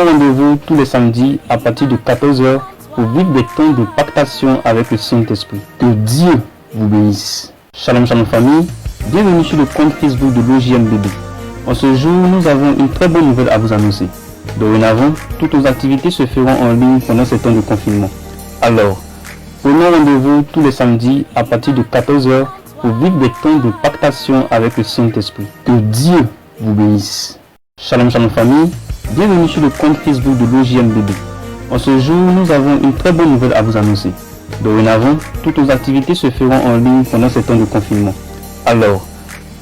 nos rendez-vous tous les samedis à partir de 14 heures pour vivre des temps de pactation avec le Saint-Esprit. Que Dieu vous bénisse. Shalom, shalom famille. Bienvenue sur le compte Facebook de l'OJMBB. En ce jour, nous avons une très bonne nouvelle à vous annoncer. Dorénavant, toutes nos activités se feront en ligne pendant ces temps de confinement. Alors, prenons rendez-vous tous les samedis à partir de 14 heures pour vivre des temps de pactation avec le Saint-Esprit. Que Dieu vous bénisse. Shalom, shalom famille. Bienvenue sur le compte Facebook de l'OJMBB. En ce jour, nous avons une très bonne nouvelle à vous annoncer. Dorénavant, toutes nos activités se feront en ligne pendant ces temps de confinement. Alors,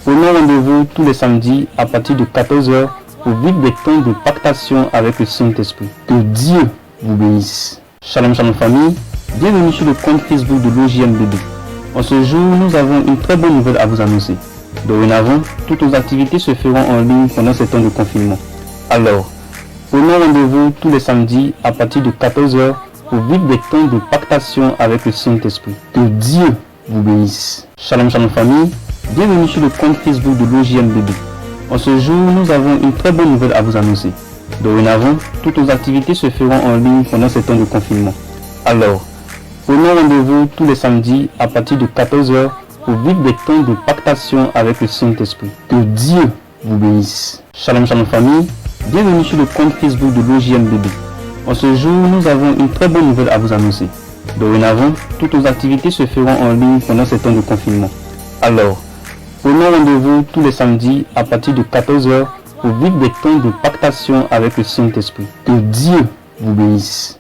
prenons rendez-vous tous les samedis à partir de 14 heures pour vivre des temps de pactation avec le Saint-Esprit. Que Dieu vous bénisse. Shalom, shalom famille. Bienvenue sur le compte Facebook de l'OJMBB. En ce jour, nous avons une très bonne nouvelle à vous annoncer. Dorénavant, toutes nos activités se feront en ligne pendant ces temps de confinement. Alors, prenons rendez-vous tous les samedis à partir de 14 heures pour vivre des temps de pactation avec le Saint-Esprit. Que Dieu vous bénisse. Shalom, shalom famille. Bienvenue sur le compte Facebook de l'OJMBB. En ce jour, nous avons une très bonne nouvelle à vous annoncer. Dorénavant, toutes nos activités se feront en ligne pendant ces temps de confinement. Alors, prenons rendez-vous tous les samedis à partir de 14 heures pour vivre des temps de pactation avec le Saint-Esprit. Que Dieu vous bénisse. Shalom, shalom famille. Bienvenue sur le compte Facebook de l'OJMBB. En ce jour, nous avons une très bonne nouvelle à vous annoncer. Dorénavant, toutes nos activités se feront en ligne pendant ces temps de confinement. Alors, prenons rendez-vous tous les samedis à partir de 14 heures pour vivre des temps de pactation avec le Saint-Esprit. Que Dieu vous bénisse.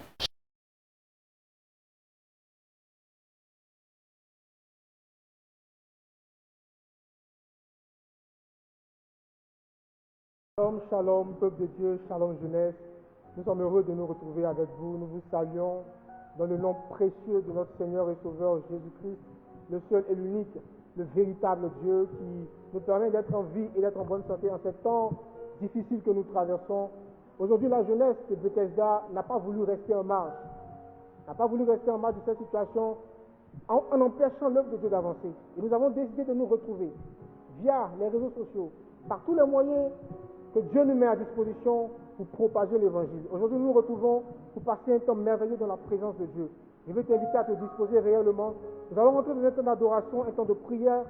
Shalom, shalom, peuple de Dieu, shalom jeunesse. Nous sommes heureux de nous retrouver avec vous. Nous vous saluons dans le nom précieux de notre Seigneur et Sauveur Jésus-Christ, le seul et l'unique, le véritable Dieu qui nous permet d'être en vie et d'être en bonne santé en ces temps difficiles que nous traversons. Aujourd'hui, la jeunesse de Bethesda n'a pas voulu rester en marge. N'a pas voulu rester en marge de cette situation en empêchant l'œuvre de Dieu d'avancer. Et nous avons décidé de nous retrouver via les réseaux sociaux, par tous les moyens que Dieu nous met à disposition pour propager l'évangile. Aujourd'hui, nous nous retrouvons pour passer un temps merveilleux dans la présence de Dieu. Je veux t'inviter à te disposer réellement. Nous allons rentrer dans un temps d'adoration, un temps de prière,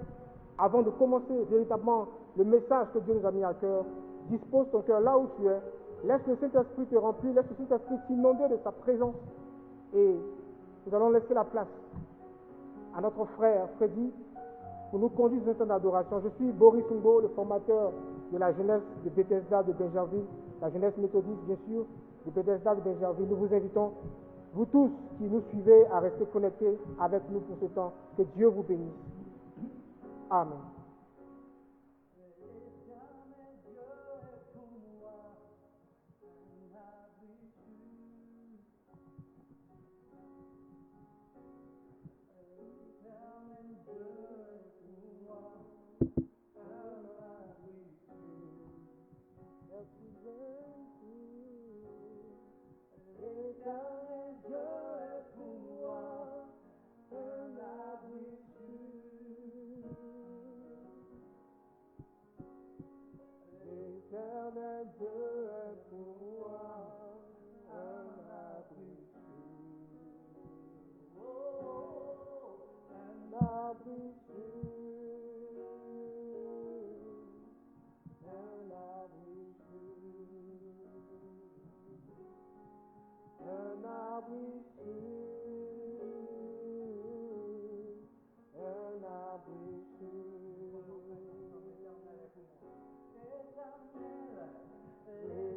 avant de commencer véritablement le message que Dieu nous a mis à cœur. Dispose ton cœur là où tu es. Laisse le Saint-Esprit te remplir, laisse le Saint-Esprit t'inonder de sa présence. Et nous allons laisser la place à notre frère Freddy pour nous conduire dans un temps d'adoration. Je suis Boris Ngo, le formateur de la jeunesse de Bethesda de Benjerville, la jeunesse méthodiste bien sûr, de Bethesda de Benjerville. Nous vous invitons, vous tous qui nous suivez, à rester connectés avec nous pour ce temps. Que Dieu vous bénisse. Amen.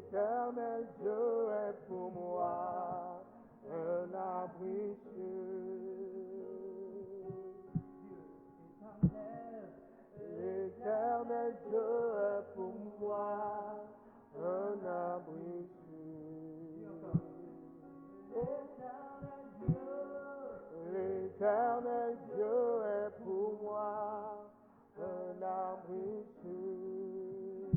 L'éternel Dieu est pour moi un abri sûr. L'éternel Dieu est pour moi un abri sûr. L'éternel Dieu est pour moi un abri sûr.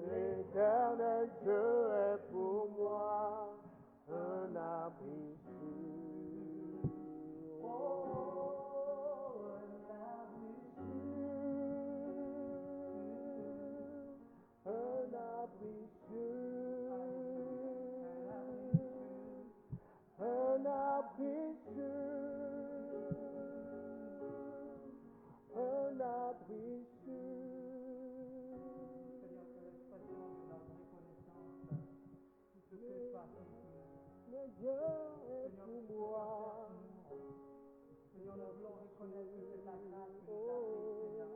L'éternel Dieu est pour moi un abri sûr. Oh, un abri sûr. Dieu est pour moi. Seigneur, nous voulons reconnaître que c'est ta grâce qui nous a fait, Seigneur.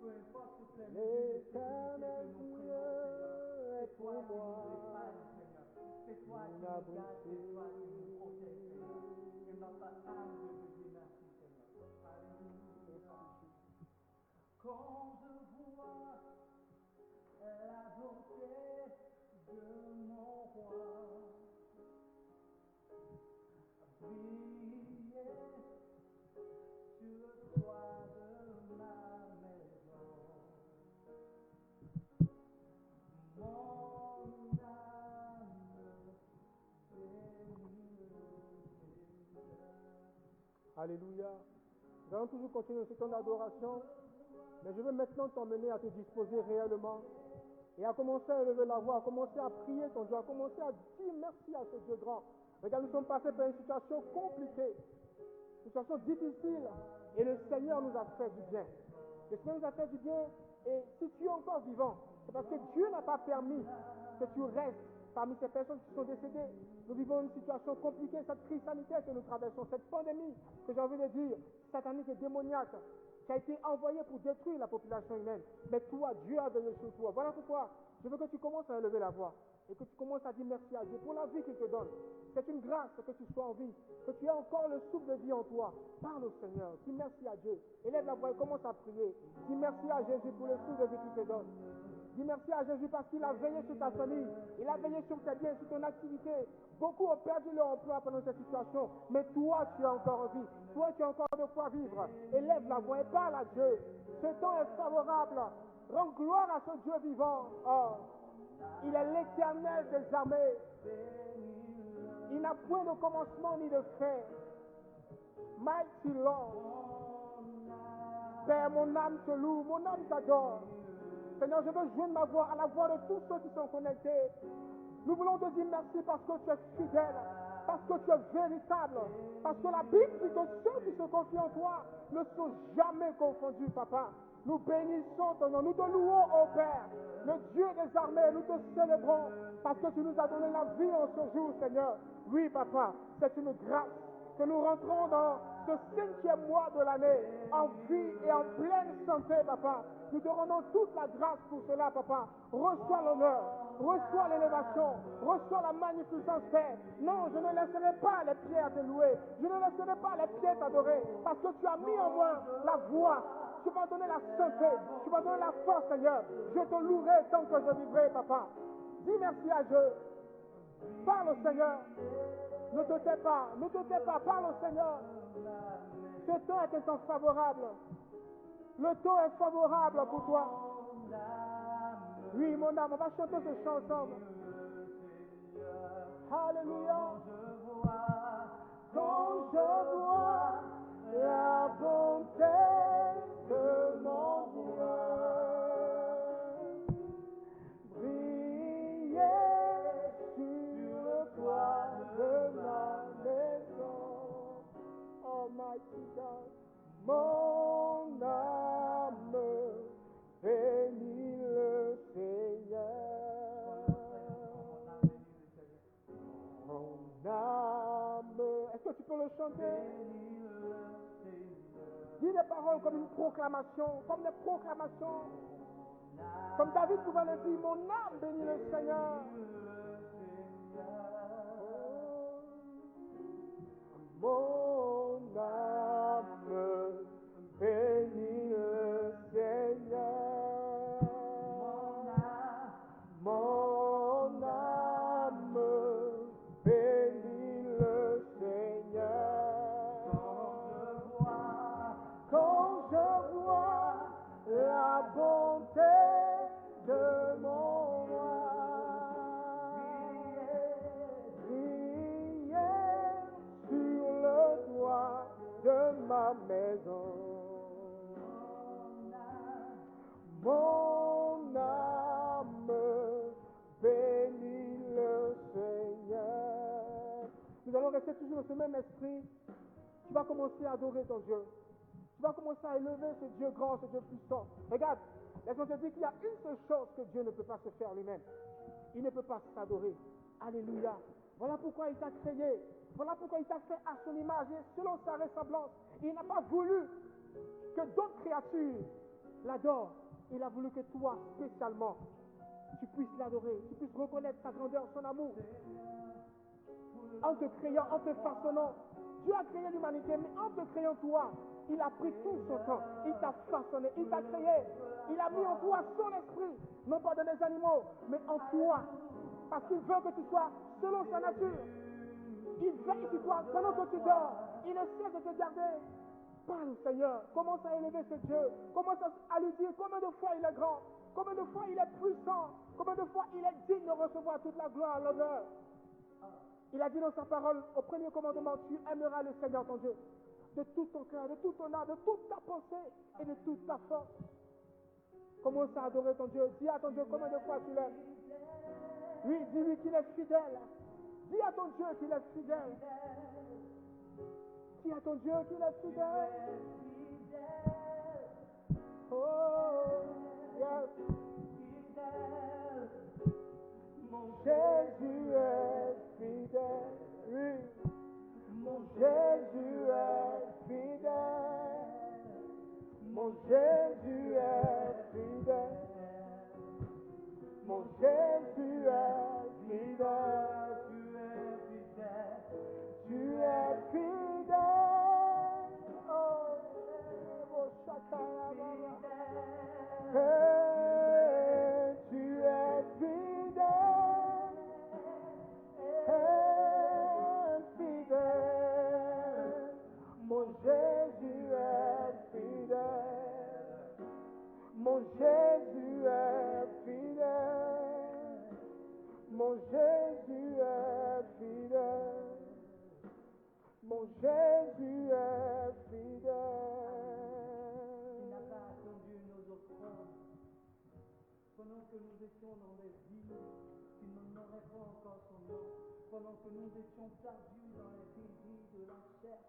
Peu importe toutes les difficultés que nous prenons, Seigneur, c'est toi qui nous épargne, Seigneur. C'est toi qui nous garde, c'est toi qui nous protège, Seigneur. Et notre âme de te dire merci, Seigneur. Alléluia. Quand je vois la beauté de mon roi briller sur le toit de ma maison, mon âme bénit le Seigneur. Alléluia. Nous allons toujours continuer ce temps d'adoration, mais je veux maintenant t'emmener à te disposer réellement et à commencer à élever la voix, à commencer à prier ton Dieu, à commencer à dire merci à ce Dieu grand. Regarde, nous sommes passés par une situation compliquée, une situation difficile, et le Seigneur nous a fait du bien. Le Seigneur nous a fait du bien, et si tu es encore vivant, c'est parce que Dieu n'a pas permis que tu restes parmi ces personnes qui sont décédées. Nous vivons une situation compliquée, cette crise sanitaire que nous traversons, cette pandémie que j'ai envie de dire, satanique et démoniaque, qui a été envoyée pour détruire la population humaine. Mais toi, Dieu a veillé sur toi. Voilà pourquoi je veux que tu commences à élever la voix et que tu commences à dire merci à Dieu pour la vie qu'il te donne. C'est une grâce que tu sois en vie, que tu aies encore le souffle de vie en toi. Parle au Seigneur, dis merci à Dieu. Élève la voix et commence à prier. Dis merci à Jésus pour le souffle de vie qu'il te donne. Dis merci à Jésus parce qu'il a veillé sur ta famille, il a veillé sur tes biens, sur ton activité. Beaucoup ont perdu leur emploi pendant cette situation, mais toi, tu es encore en vie. Toi, tu as encore de quoi vivre. Élève la voix et parle à Dieu. Ce temps est favorable. Rends gloire à ce Dieu vivant. Oh, il est l'Éternel des armées. Il n'a point de commencement ni de fin. Mighty Lord. Père, mon âme te loue, mon âme t'adore. Seigneur, je veux joindre ma voix à la voix de tous ceux qui sont connectés. Nous voulons te dire merci parce que tu es fidèle, parce que tu es véritable, parce que la Bible dit que ceux qui se confient en toi ne sont jamais confondus, Papa. Nous bénissons ton nom, nous te louons, ô Père, le Dieu des armées, nous te célébrons parce que tu nous as donné la vie en ce jour, Seigneur. Oui, Papa, c'est une grâce que nous rentrons dans ce 5e mois de l'année en vie et en pleine santé, Papa. Nous te rendons toute la grâce pour cela, Papa. Reçois l'honneur, reçois l'élévation, reçois la magnificence, Père. Non, je ne laisserai pas les pieds à te louer. Je ne laisserai pas les pieds t'adorer. Parce que tu as mis en moi la voix. Tu m'as donné la santé. Tu m'as donné la force, Seigneur. Je te louerai tant que je vivrai, Papa. Dis merci à Dieu. Parle au Seigneur. Ne te tais pas. Ne te tais pas. Parle au Seigneur. Ce temps est un temps favorable. Le temps est favorable pour toi. Oui, mon âme, on va chanter ce chant ensemble. Alléluia. Quand je vois la bonté de mon Dieu briller sur le toit de ma maison, Almighty God, mon âme bénit le Seigneur. Mon âme. Est-ce que tu peux le chanter? Dis les paroles comme une proclamation, comme des proclamations. Comme David pouvait le dire, mon âme bénit le Seigneur. Mon âme bénit le Seigneur. Mon âme bénit le Seigneur. Quand je vois la bonté de mon roi briller sur le toit de ma maison, mon âme bénit le Seigneur. Nous allons rester toujours dans ce même esprit. Tu vas commencer à adorer ton Dieu. Tu vas commencer à élever ce Dieu grand, ce Dieu puissant. Regarde, laisse-moi te dire qu'il y a une seule chose que Dieu ne peut pas se faire lui-même. Il ne peut pas s'adorer. Alléluia. Voilà pourquoi il t'a créé. Voilà pourquoi il t'a fait à son image et selon sa ressemblance. Il n'a pas voulu que d'autres créatures l'adorent. Il a voulu que toi, spécialement, tu puisses l'adorer, tu puisses reconnaître sa grandeur, son amour. En te créant, en te façonnant. Dieu a créé l'humanité, mais en te créant toi, il a pris tout son temps. Il t'a façonné, il t'a créé. Il a mis en toi son esprit, non pas dans les animaux, mais en toi. Parce qu'il veut que tu sois selon sa nature. Il veille sur toi pendant que tu dors. Il essaie de te garder. Parle, Seigneur. Commence à élever ce Dieu. Commence à lui dire combien de fois il est grand, combien de fois il est puissant, combien de fois il est digne de recevoir toute la gloire et l'honneur. Il a dit dans sa parole, au premier commandement, tu aimeras le Seigneur ton Dieu de tout ton cœur, de toute ton âme, de toute ta pensée et de toute ta force. Commence à adorer ton Dieu. Dis à ton Dieu combien de fois tu l'aimes. Oui, dis-lui qu'il est fidèle. Dis à ton Dieu qu'il est fidèle. Dis à ton Dieu qu'il est fidèle. Oh, yes. Jésus est fidèle. Oui. Mon Jésus est fidèle. Mon Jésus est fidèle. Mon Jésus est fidèle. Tu es fidèle. Oh, mon chakra. Tu es fidèle. Fidèle. Mon Jésus est fidèle. Mon Jésus est fidèle. Mon Jésus est fidèle. Mon Jésus est fidèle. Il n'a pas attendu nos offrandes. Pendant que nous étions dans des villes qui n'honoraient pas encore son nom, pendant que nous étions perdus dans les pays de la chair,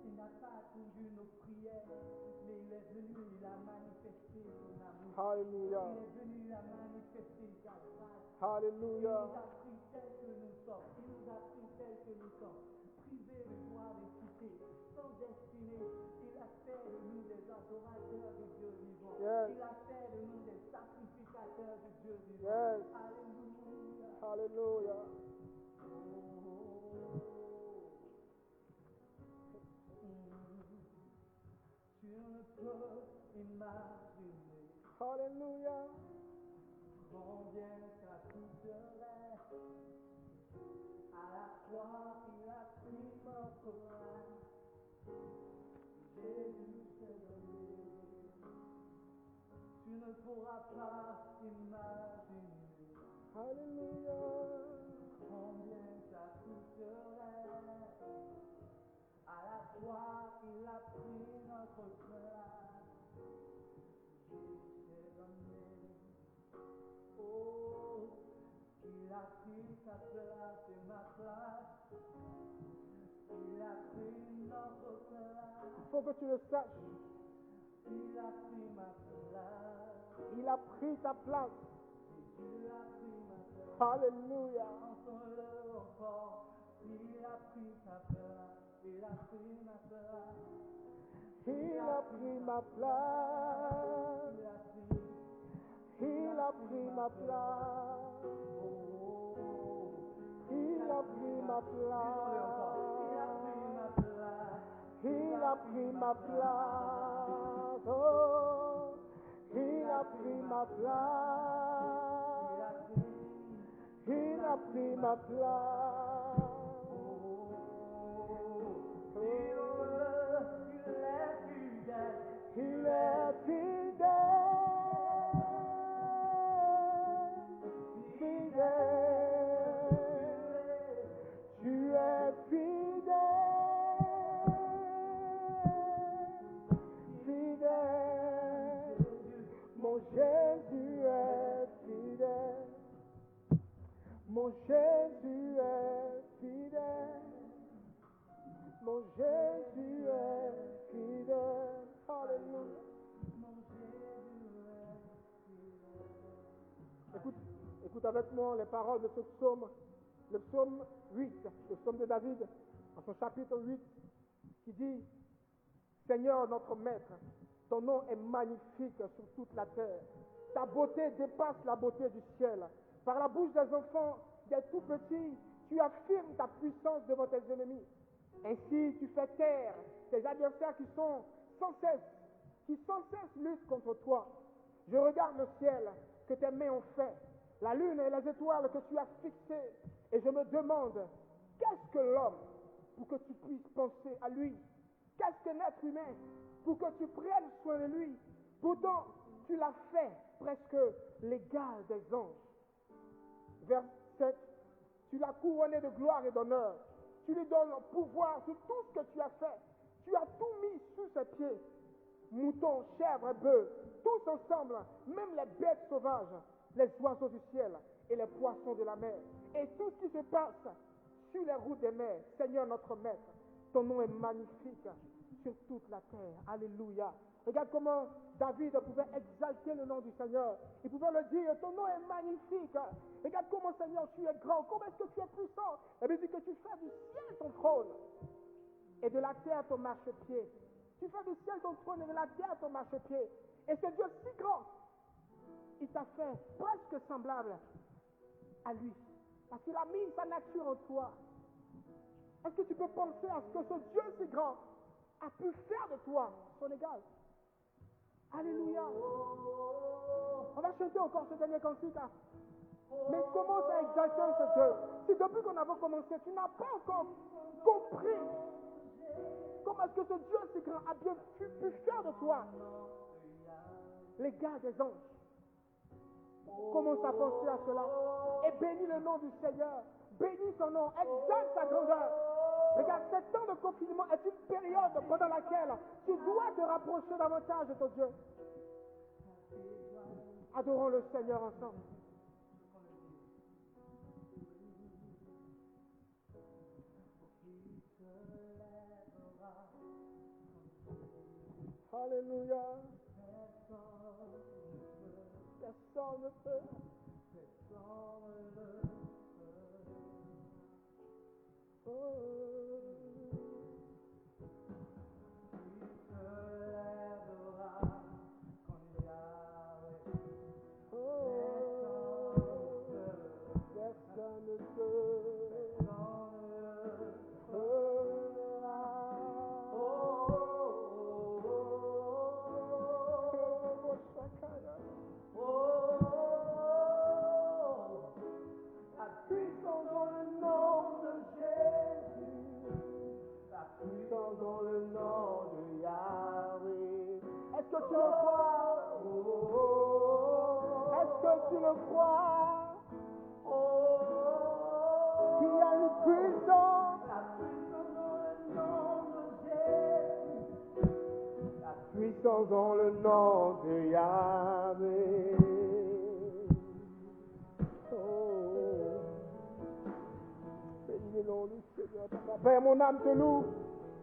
il n'a pas attendu nos prières, mais il est venu, il a manifesté son amour. Hallelujah. Il est venu, il a manifesté sa grâce. Hallelujah. Il nous a pris tels que nous sommes. Il nous a pris tels que nous sommes. Privés de gloire et cité, sans destinée. Il a fait de nous des adorateurs du Dieu vivant. Yes. Il a fait de nous des sacrificateurs du Dieu vivant. Yes. Alléluia. Hallelujah. Tu ne peux imaginer Hallelujah. combien ça coûterait. À la croix, il a pris notre place. Jésus s'est donné. Tu ne pourras pas imaginer Hallelujah. combien ça coûterait. À la croix, il a pris notre place. Jésus s'est donné. Oh, il a pris ta place et ma place. Il a pris notre place. Il faut que tu le saches. Il a pris ma place. Il a pris ta place. Il a pris ma place. Alléluia. Entends-le encore. Il a pris ta place. Il a pris ma place. Il a pris ma place. Il a pris. Il a pris ma place. Il a pris ma place. Il a pris ma place. Oh, il a pris ma place. Il a pris ma place. Il est fidèle. Tu es fidèle, fidèle. Mon Jésus est fidèle. Mon Jésus est fidèle. Mon Jésus est fidèle. Alléluia. Écoute avec moi les paroles de ce psaume. le psaume 8, le psaume de David, dans son chapitre 8, qui dit « Seigneur notre Maître, ton nom est magnifique sur toute la terre. Ta beauté dépasse la beauté du ciel. Par la bouche des enfants, des tout petits, tu affirmes ta puissance devant tes ennemis. Ainsi, tu fais taire tes adversaires qui sans cesse luttent contre toi. Je regarde le ciel que tes mains ont fait, la lune et les étoiles que tu as fixées, et je me demande, qu'est-ce que l'homme pour que tu puisses penser à lui? Qu'est-ce qu'un être humain pour que tu prennes soin de lui? Pourtant, tu l'as fait presque l'égal des anges. Verset 7, tu l'as couronné de gloire et d'honneur. Tu lui donnes pouvoir sur tout ce que tu as fait. Tu as tout mis sous ses pieds. Moutons, chèvres et bœufs, tous ensemble, même les bêtes sauvages, les oiseaux du ciel et les poissons de la mer, et tout ce qui se passe sur les routes des mers. Seigneur notre Maître, ton nom est magnifique sur toute la terre. Alléluia. Regarde comment David pouvait exalter le nom du Seigneur. Il pouvait le dire, ton nom est magnifique. Regarde comment, Seigneur, tu es grand. Comment est-ce que tu es puissant? La Bible dit que tu fais du ciel ton trône et de la terre ton marchepied. Tu fais du ciel ton trône et de la terre ton marchepied. Et ce Dieu si grand, il t'a fait presque semblable à lui. Parce qu'il a mis sa nature en toi. Est-ce que tu peux penser à ce que ce Dieu si grand a pu faire de toi son égal? Alléluia. On va chanter encore ce dernier cantique. Mais commence à exalter ce Dieu. Si depuis qu'on a commencé, tu n'as pas encore compris comment est-ce que ce Dieu si grand a bien pu faire de toi l'égal des anges. Commence à penser à cela et bénis le nom du Seigneur. Bénis son nom, exalte sa grandeur. Regarde, ce temps de confinement est une période pendant laquelle tu dois te rapprocher davantage de ton Dieu. Adorons le Seigneur ensemble. Alléluia. Personne ne peut. Dans le nom de Yahweh. Est-ce que tu le crois? Est-ce que tu le crois? Qu'il y a une puissance. La puissance dans le nom de Jésus. La puissance dans le nom de Yahweh. Bénis le nom du Seigneur. Père, mon âme te loue.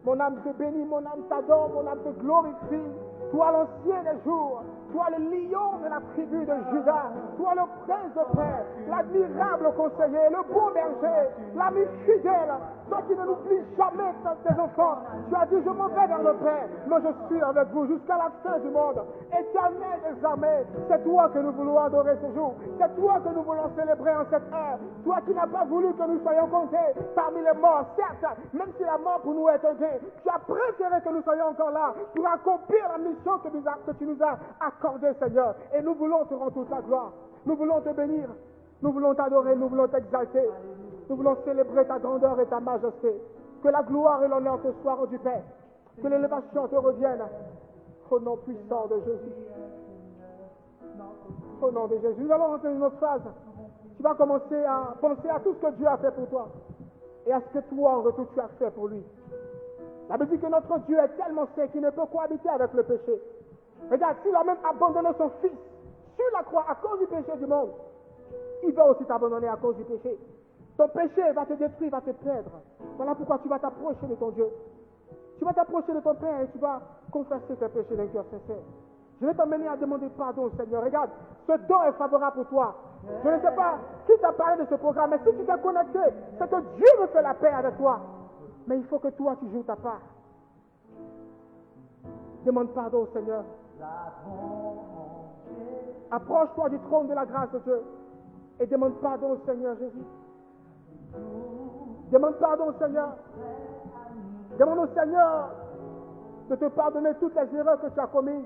Mon âme te bénit, mon âme t'adore, mon âme te glorifie. Toi l'ancien des jours, toi le lion de la tribu de Juda, toi le prince de paix, l'admirable conseiller, le bon berger, l'ami fidèle, toi qui ne n'oublies jamais tes enfants. Tu as dit, je m'en vais vers le Père, mais je suis avec vous jusqu'à la fin du monde. Éternel des armées, c'est toi que nous voulons adorer ce jour. C'est toi que nous voulons célébrer en cette heure. Toi qui n'as pas voulu que nous soyons comptés parmi les morts, certes, même si la mort pour nous est un gain, tu as préféré que nous soyons encore là pour accomplir la mission que tu nous as accordée, Seigneur. Et nous voulons te rendre toute la gloire. Nous voulons te bénir. Nous voulons t'adorer. Nous voulons t'exalter. Nous voulons célébrer ta grandeur et ta majesté. Que la gloire et l'honneur te soient rendus, Père. Que l'élévation te revienne. Au nom puissant de Jésus. Au nom de Jésus. Nous allons rentrer dans une autre phase. Tu vas commencer à penser à tout ce que Dieu a fait pour toi. Et à ce que toi, en retour, tu as fait pour lui. La Bible dit que notre Dieu est tellement saint qu'il ne peut cohabiter avec le péché. Regarde, s'il a même abandonné son fils sur la croix à cause du péché du monde, il va aussi t'abandonner à cause du péché. Ton péché va te détruire, va te perdre. Voilà pourquoi tu vas t'approcher de ton Dieu. Tu vas t'approcher de ton Père et tu vas confesser tes péchés d'un cœur sincère. Je vais t'emmener à demander pardon au Seigneur. Regarde, ce don est favorable pour toi. Je ne sais pas qui t'a parlé de ce programme, mais si tu t'es connecté, c'est que Dieu veut faire la paix avec toi. Mais il faut que toi, tu joues ta part. Demande pardon au Seigneur. Approche-toi du trône de la grâce de Dieu et demande pardon au Seigneur Jésus. Demande pardon au Seigneur. Demande au Seigneur de te pardonner toutes les erreurs que tu as commises.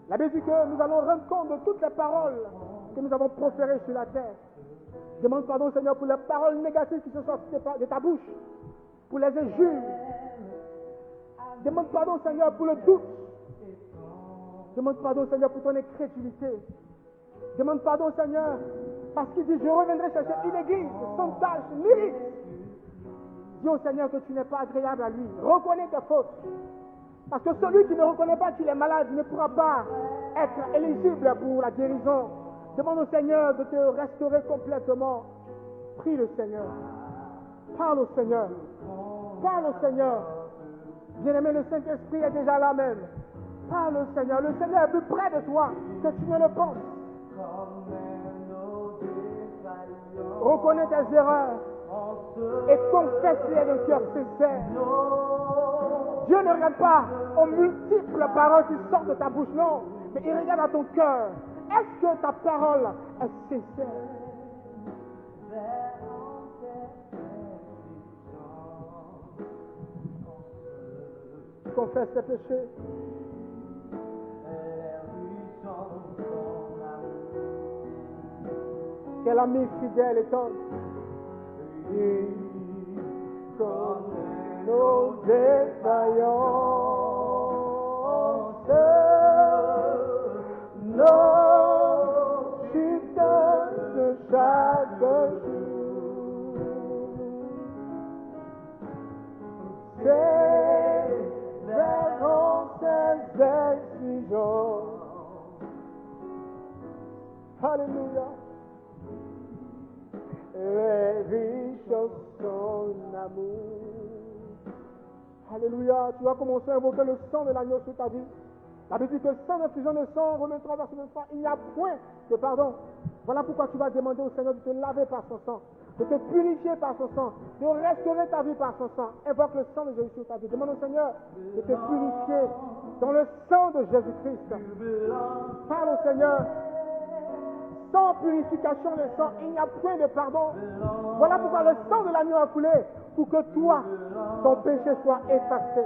La Bible dit que nous allons rendre compte de toutes les paroles que nous avons proférées sur la terre. Demande pardon au Seigneur pour les paroles négatives qui se sortent de ta bouche, pour les injures. Demande pardon au Seigneur pour le doute. Demande pardon au Seigneur pour ton incrédulité. Demande pardon au Seigneur parce qu'il dit, je reviendrai chercher une église sans tâche, ni. Dis au Seigneur que tu n'es pas agréable à lui. Reconnais tes fautes. Parce que celui qui ne reconnaît pas qu'il est malade ne pourra pas être éligible pour la guérison. Demande au Seigneur de te restaurer complètement. Prie le Seigneur. Parle au Seigneur. Parle au Seigneur. Bien-aimé, le Saint-Esprit est déjà là même. Parle au Seigneur. Le Seigneur est plus près de toi que tu ne le penses. Reconnais tes erreurs et confesse-les d'un cœur sincère. Dieu ne regarde pas aux multiples paroles qui sortent de ta bouche, non, mais il regarde à ton cœur. Est-ce que ta parole est sincère? Confesse tes péchés. Quel ami fidèle et tendre. Connaît nos défaillances, nos chutes de chaque jour. Sévérant ses exigences. Alléluia. Les riches son amour. Alléluia. Tu vas commencer à invoquer le sang de l'agneau sur ta vie. La Bible dit que sans infusion de sang, Romains 3, verset 23, il n'y a point de pardon. Voilà pourquoi tu vas demander au Seigneur de te laver par son sang, de te purifier par son sang, de restaurer ta vie par son sang. Invoque le sang de Jésus sur ta vie. Demande au Seigneur de te purifier dans le sang de Jésus-Christ. Parle au Seigneur. Sans purification de sang, il n'y a point de pardon. Voilà pourquoi le sang de l'agneau a coulé, pour que toi, ton péché soit effacé.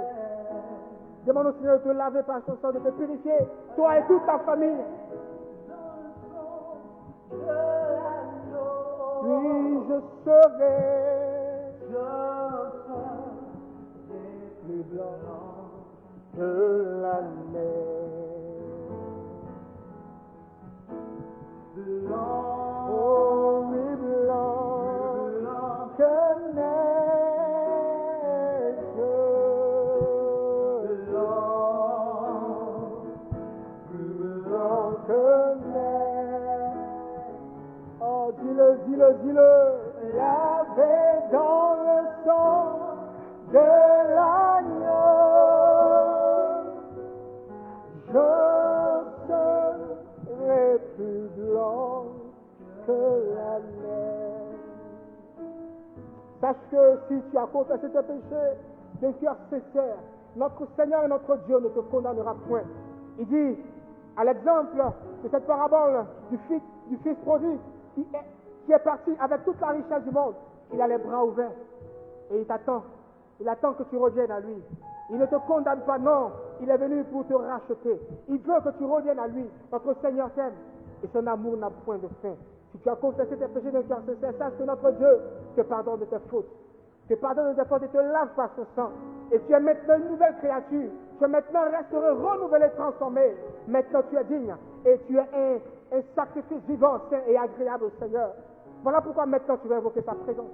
Demande au Seigneur de te laver par son sang, de te purifier, toi et toute ta famille. Puis je serai plus blanc que la neige. Oh, oui, blanc que neige. Plus blanc que neige. Oh, dis-le. Lavé dans le sang de l'agneau. Je serai plus blanc que la neige. Sache que si tu as confessé tes péchés d'un cœur sincère, notre Seigneur et notre Dieu ne te condamnera point. Il dit, à l'exemple de cette parabole du fils prodigue qui est parti avec toute la richesse du monde, il a les bras ouverts et il t'attend. Il attend que tu reviennes à lui. Il ne te condamne pas, non. Il est venu pour te racheter. Il veut que tu reviennes à lui. Notre Seigneur t'aime et son amour n'a point de fin. Si tu as confessé tes péchés d'un cœur sincère, sache que notre Dieu te pardonne de tes fautes. Te pardonne de tes fautes et te lave par son sang. Et tu es maintenant une nouvelle créature. Tu es maintenant restauré, renouvelé, transformé. Maintenant tu es digne et tu es un sacrifice vivant, saint et agréable au Seigneur. Voilà pourquoi maintenant tu vas invoquer sa présence.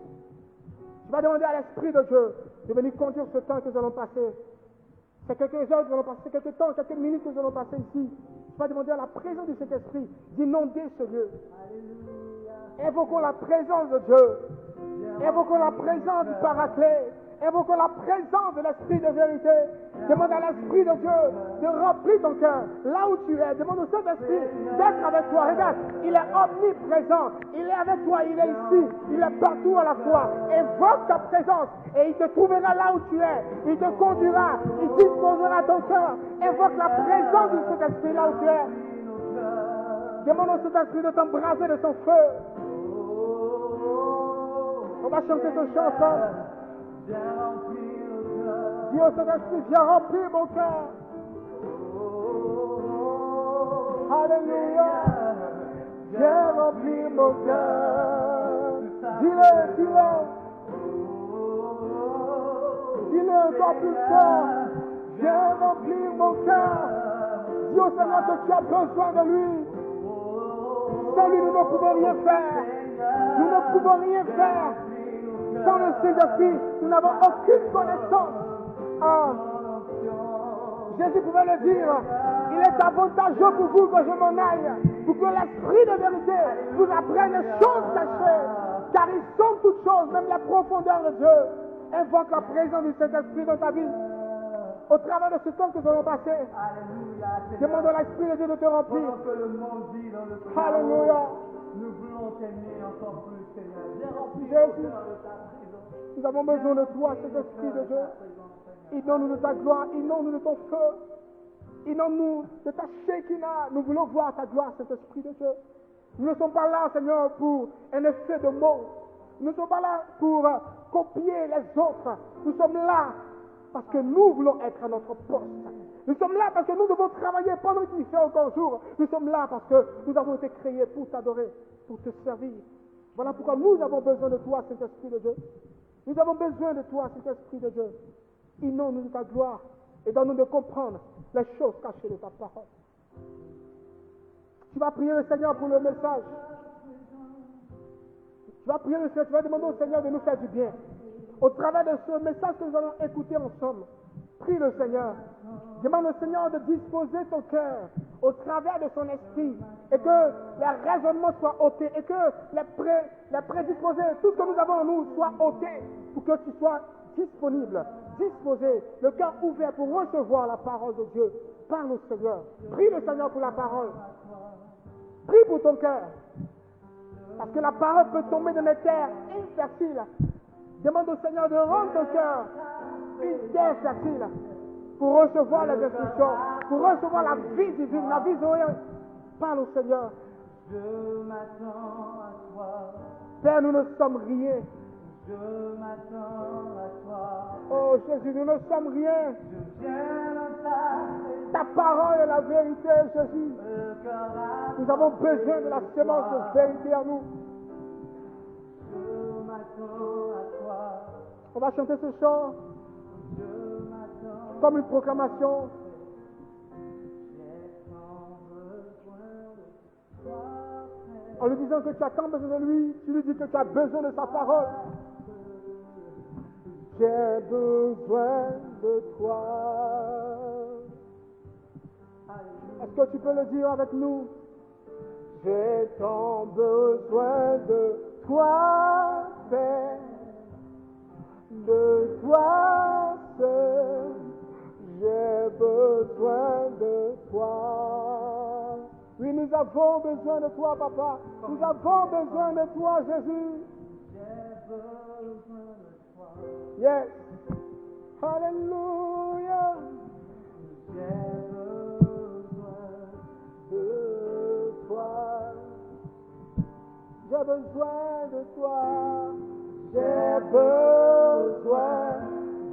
Tu vas demander à l'Esprit de Dieu de venir conduire ce temps que nous allons passer. C'est quelques heures que nous allons passer, c'est quelques temps, quelques minutes que nous allons passer ici. Tu vas demander à la présence de cet esprit d'inonder ce lieu. Invoquons la présence de Dieu. Invoquons la présence du Paraclet. Invoquons la présence de l'Esprit de vérité. Demande à l'Esprit de Dieu de remplir ton cœur. Là où tu es, demande au Saint-Esprit d'être avec toi. Regarde, il est omniprésent. Il est avec toi, il est ici. Il est partout à la fois. Invoque sa présence et il te trouvera là où tu es. Il te conduira. Il disposera ton cœur. Invoque la présence de cet esprit là où tu es. Demande au Saint-Esprit de t'embraser de son feu. On va chanter ce chant ensemble. Dis au Saint-Esprit, viens remplir mon cœur. Alléluia. Viens remplir mon cœur. Dis-le, dis-le. Dis-le encore plus fort. Viens remplir mon cœur. Dis au Seigneur que tu as besoin de lui. Sans lui, nous ne pouvons rien faire. Nous ne pouvons rien faire. Sans le Saint-Esprit, nous n'avons aucune connaissance. Ah. Jésus pouvait le dire. Il est avantageux pour vous que je m'en aille, pour que l'Esprit de vérité vous apprenne les choses cachées, car ils sont toutes choses, même la profondeur de Dieu. Invoque la présence du Saint-Esprit dans ta vie. Au travers de ce temps que nous allons passer, demande à l'Esprit de Dieu de te remplir. Alléluia. Nous voulons t'aimer encore plus, Seigneur. Jésus, nous avons besoin de toi, cet Esprit de Dieu. Inonde-nous de ta gloire, inonde-nous de ton feu, inonde-nous de ta Shekinah. Nous voulons voir ta gloire, cet Esprit de Dieu. Nous ne sommes pas là, Seigneur, pour un effet de mots. Nous ne sommes pas là pour copier les autres. Nous sommes là parce que nous voulons être à notre poste. Nous sommes là parce que nous devons travailler pendant qu'il fait encore jour. Nous sommes là parce que nous avons été créés pour t'adorer, pour te servir. Voilà pourquoi nous avons besoin de toi, cet Esprit de Dieu. Nous avons besoin de toi, cet Esprit de Dieu. Inonde-nous de ta gloire et donne-nous de comprendre les choses cachées de ta parole. Tu vas prier le Seigneur pour le message. Tu vas prier le Seigneur, tu vas demander au Seigneur de nous faire du bien. Au travers de ce message que nous allons écouter ensemble, prie le Seigneur. Demande au Seigneur de disposer ton cœur au travers de son esprit et que les raisonnements soient ôtés et que les prédisposés, tout ce que nous avons en nous soit ôté pour que tu sois disponible, disposé, le cœur ouvert pour recevoir la parole de Dieu. Parle au Seigneur. Prie le Seigneur pour la parole. Prie pour ton cœur. Parce que la parole peut tomber dans des terres infertiles. Demande au Seigneur de rendre ton cœur une terre fertile pour recevoir les instructions, pour recevoir la vie divine, la vie zoé. Parle au Seigneur. Je m'attends à toi. Père, nous ne sommes rien. Je m'attends à toi. Oh Jésus, nous ne sommes rien. Je viens dans ta Ta parole est la vérité, Jésus. Nous avons besoin de la semence de vérité en nous. Je m'attends à toi. On va chanter ce chant Je m'attends. comme une proclamation. J'ai tant besoin de toi. En lui disant que tu as tant besoin de lui, tu lui dis que tu as besoin de sa parole. J'ai besoin de toi. Est-ce que tu peux le dire avec nous? J'ai tant besoin de toi, Père, de toi seul. J'ai besoin de toi. Oui, nous avons besoin de toi, Papa. Nous avons besoin de toi, Jésus. J'ai besoin de toi. Yes. Hallelujah. J'ai besoin De toi. J'ai besoin de toi. J'ai besoin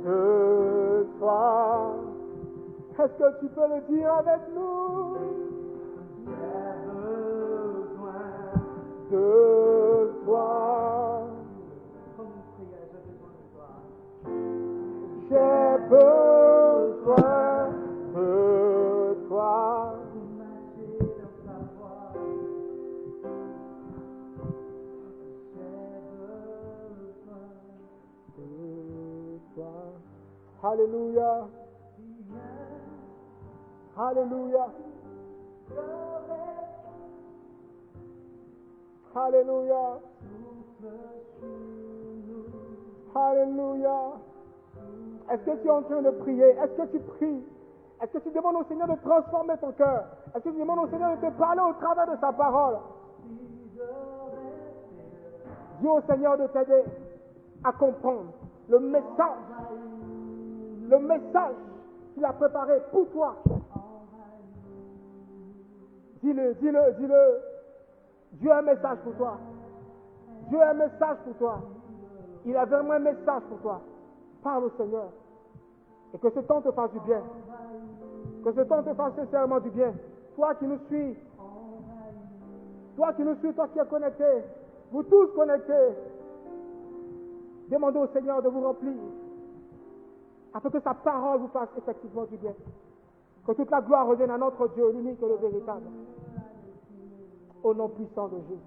de toi. Est-ce que tu peux le dire avec nous? J'ai besoin. De toi. Comme une prière, j'ai besoin de toi. J'ai besoin de toi. Pour marcher dans ta voie. J'ai besoin De toi. Alléluia. Alléluia. Alléluia. Alléluia. Est-ce que tu es en train de prier? Est-ce que tu pries? Est-ce que tu demandes au Seigneur de transformer ton cœur? Est-ce que tu demandes au Seigneur de te parler au travers de sa parole? Dis au Seigneur de t'aider à comprendre le message qu'il a préparé pour toi. Dis-le. Dieu a un message pour toi. Dieu a un message pour toi. Il a vraiment un message pour toi. Parle au Seigneur. Et que ce temps te fasse du bien. Que ce temps te fasse sincèrement du bien. Toi qui nous suis. Toi qui es connecté. Vous tous connectés. Demandez au Seigneur de vous remplir. Afin que sa parole vous fasse effectivement du bien. Que toute la gloire revienne à notre Dieu, l'unique et le véritable. Au nom puissant de Jésus.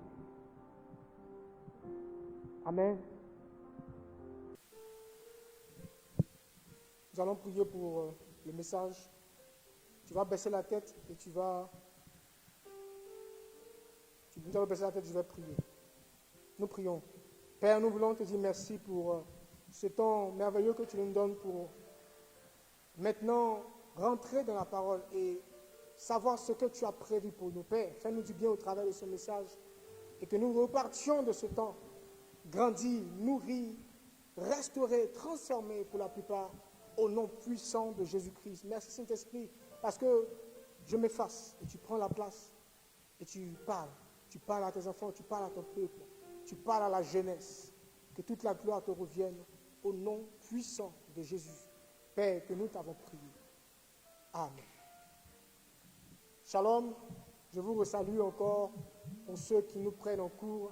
Amen. Nous allons prier pour le message. Tu vas baisser la tête et nous allons baisser la tête, je vais prier. Nous prions. Père, nous voulons te dire merci pour ce temps merveilleux que tu nous donnes pour maintenant rentrer dans la parole et savoir ce que tu as prévu pour nous. Père, fais-nous du bien au travers de ce message et que nous repartions de ce temps grandis, nourris, restaurés, transformés pour la plupart au nom puissant de Jésus-Christ. Merci Saint-Esprit parce que je m'efface et tu prends la place et tu parles. Tu parles à tes enfants, tu parles à ton peuple, tu parles à la jeunesse. Que toute la gloire te revienne au nom puissant de Jésus. Père, que nous t'avons prié. Amen. Shalom, je vous resalue encore pour ceux qui nous prennent en cours.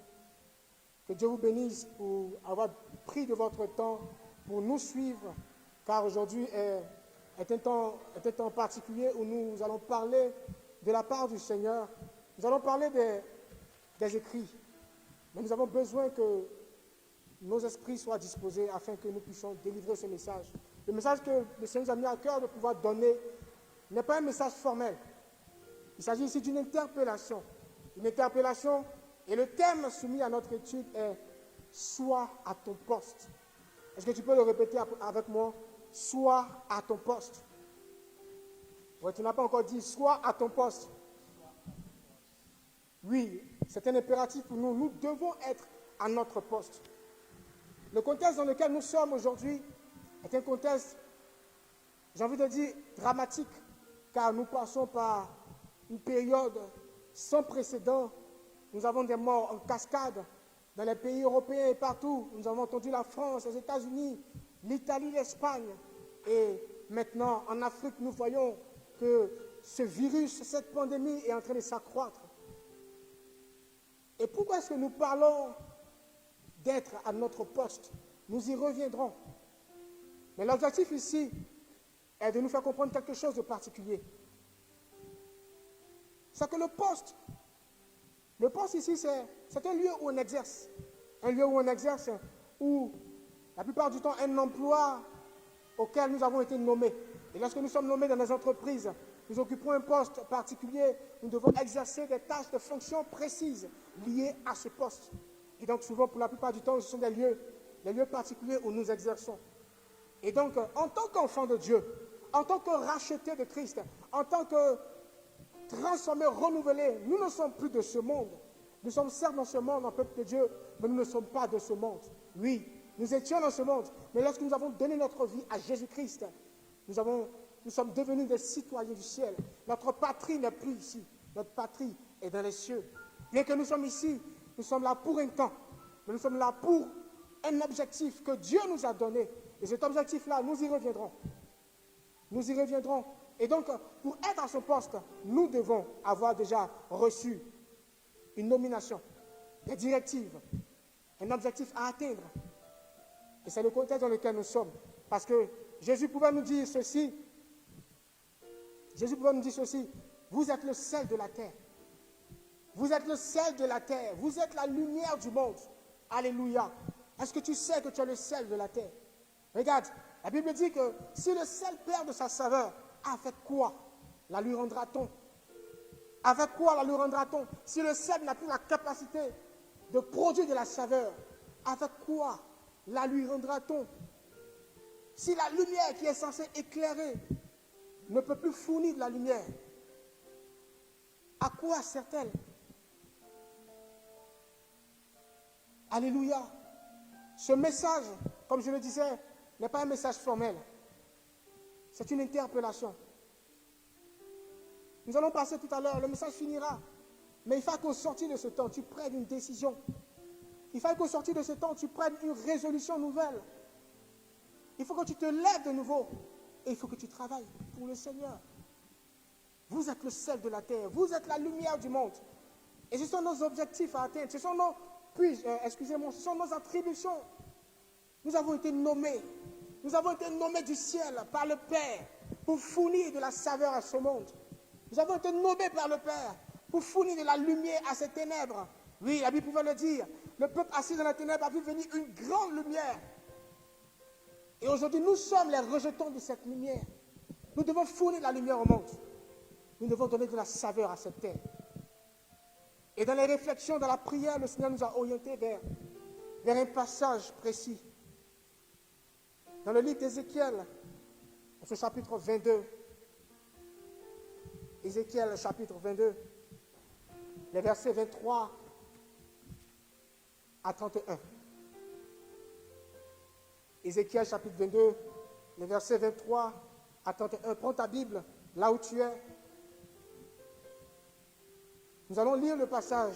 Que Dieu vous bénisse pour avoir pris de votre temps pour nous suivre, car aujourd'hui est un temps particulier où nous allons parler de la part du Seigneur. Nous allons parler des écrits, mais nous avons besoin que nos esprits soient disposés afin que nous puissions délivrer ce message. Le message que le Seigneur nous a mis à cœur de pouvoir donner n'est pas un message formel. Il s'agit ici d'une interpellation. Une interpellation, et le thème soumis à notre étude est « Sois à ton poste ». Est-ce que tu peux le répéter avec moi? « Sois à ton poste ». Ouais, tu n'as pas encore dit « Sois à ton poste ». Oui, c'est un impératif pour nous. Nous devons être à notre poste. Le contexte dans lequel nous sommes aujourd'hui est un contexte, j'ai envie de dire, dramatique, car nous passons par une période sans précédent. Nous avons des morts en cascade dans les pays européens et partout. Nous avons entendu la France, les États-Unis, l'Italie, l'Espagne. Et maintenant, en Afrique, nous voyons que ce virus, cette pandémie est en train de s'accroître. Et pourquoi est-ce que nous parlons d'être à notre poste? Nous y reviendrons. Mais l'objectif ici est de nous faire comprendre quelque chose de particulier. C'est que le poste ici, c'est un lieu où on exerce. Un lieu où on exerce, où la plupart du temps, un emploi auquel nous avons été nommés. Et lorsque nous sommes nommés dans des entreprises, nous occupons un poste particulier, nous devons exercer des tâches de fonctions précises liées à ce poste. Et donc souvent, pour la plupart du temps, ce sont des lieux particuliers où nous exerçons. Et donc, en tant qu'enfants de Dieu, en tant que rachetés de Christ, en tant que transformés, renouvelés, nous ne sommes plus de ce monde. Nous sommes certes dans ce monde, en peuple de Dieu, mais nous ne sommes pas de ce monde. Oui, nous étions dans ce monde, mais lorsque nous avons donné notre vie à Jésus-Christ, nous sommes devenus des citoyens du ciel. Notre patrie n'est plus ici. Notre patrie est dans les cieux. Bien que nous sommes ici, nous sommes là pour un temps, mais nous sommes là pour un objectif que Dieu nous a donné. Et cet objectif-là, nous y reviendrons. Nous y reviendrons. Et donc, pour être à ce poste, nous devons avoir déjà reçu une nomination, des directives, un objectif à atteindre. Et c'est le contexte dans lequel nous sommes. Parce que Jésus pouvait nous dire ceci. Jésus pouvait nous dire ceci. Vous êtes le sel de la terre. Vous êtes le sel de la terre. Vous êtes la lumière du monde. Alléluia. Est-ce que tu sais que tu es le sel de la terre? Regarde, la Bible dit que si le sel perd de sa saveur, avec quoi la lui rendra-t-on? Avec quoi la lui rendra-t-on? Si le sel n'a plus la capacité de produire de la saveur, avec quoi la lui rendra-t-on? Si la lumière qui est censée éclairer ne peut plus fournir de la lumière, à quoi sert-elle? Alléluia. Ce message, comme je le disais, n'est pas un message formel. C'est une interpellation. Nous allons passer tout à l'heure, le message finira. Mais il faut qu'au sortir de ce temps, tu prennes une décision. Il faut qu'au sortir de ce temps, tu prennes une résolution nouvelle. Il faut que tu te lèves de nouveau. Et il faut que tu travailles pour le Seigneur. Vous êtes le sel de la terre. Vous êtes la lumière du monde. Et ce sont nos objectifs à atteindre. Ce sont nos, ce sont nos attributions. Nous avons été nommés. Nous avons été nommés du ciel par le Père pour fournir de la saveur à ce monde. Nous avons été nommés par le Père pour fournir de la lumière à ces ténèbres. Oui, la Bible pouvait le dire. Le peuple assis dans la ténèbre a vu venir une grande lumière. Et aujourd'hui, nous sommes les rejetons de cette lumière. Nous devons fournir la lumière au monde. Nous devons donner de la saveur à cette terre. Et dans les réflexions, dans la prière, le Seigneur nous a orientés vers un passage précis. Dans le livre d'Ézéchiel, dans ce chapitre 22, Ézéchiel chapitre 22, les versets 23 à 31. Ézéchiel chapitre 22, les versets 23 à 31. Prends ta Bible là où tu es. Nous allons lire le passage.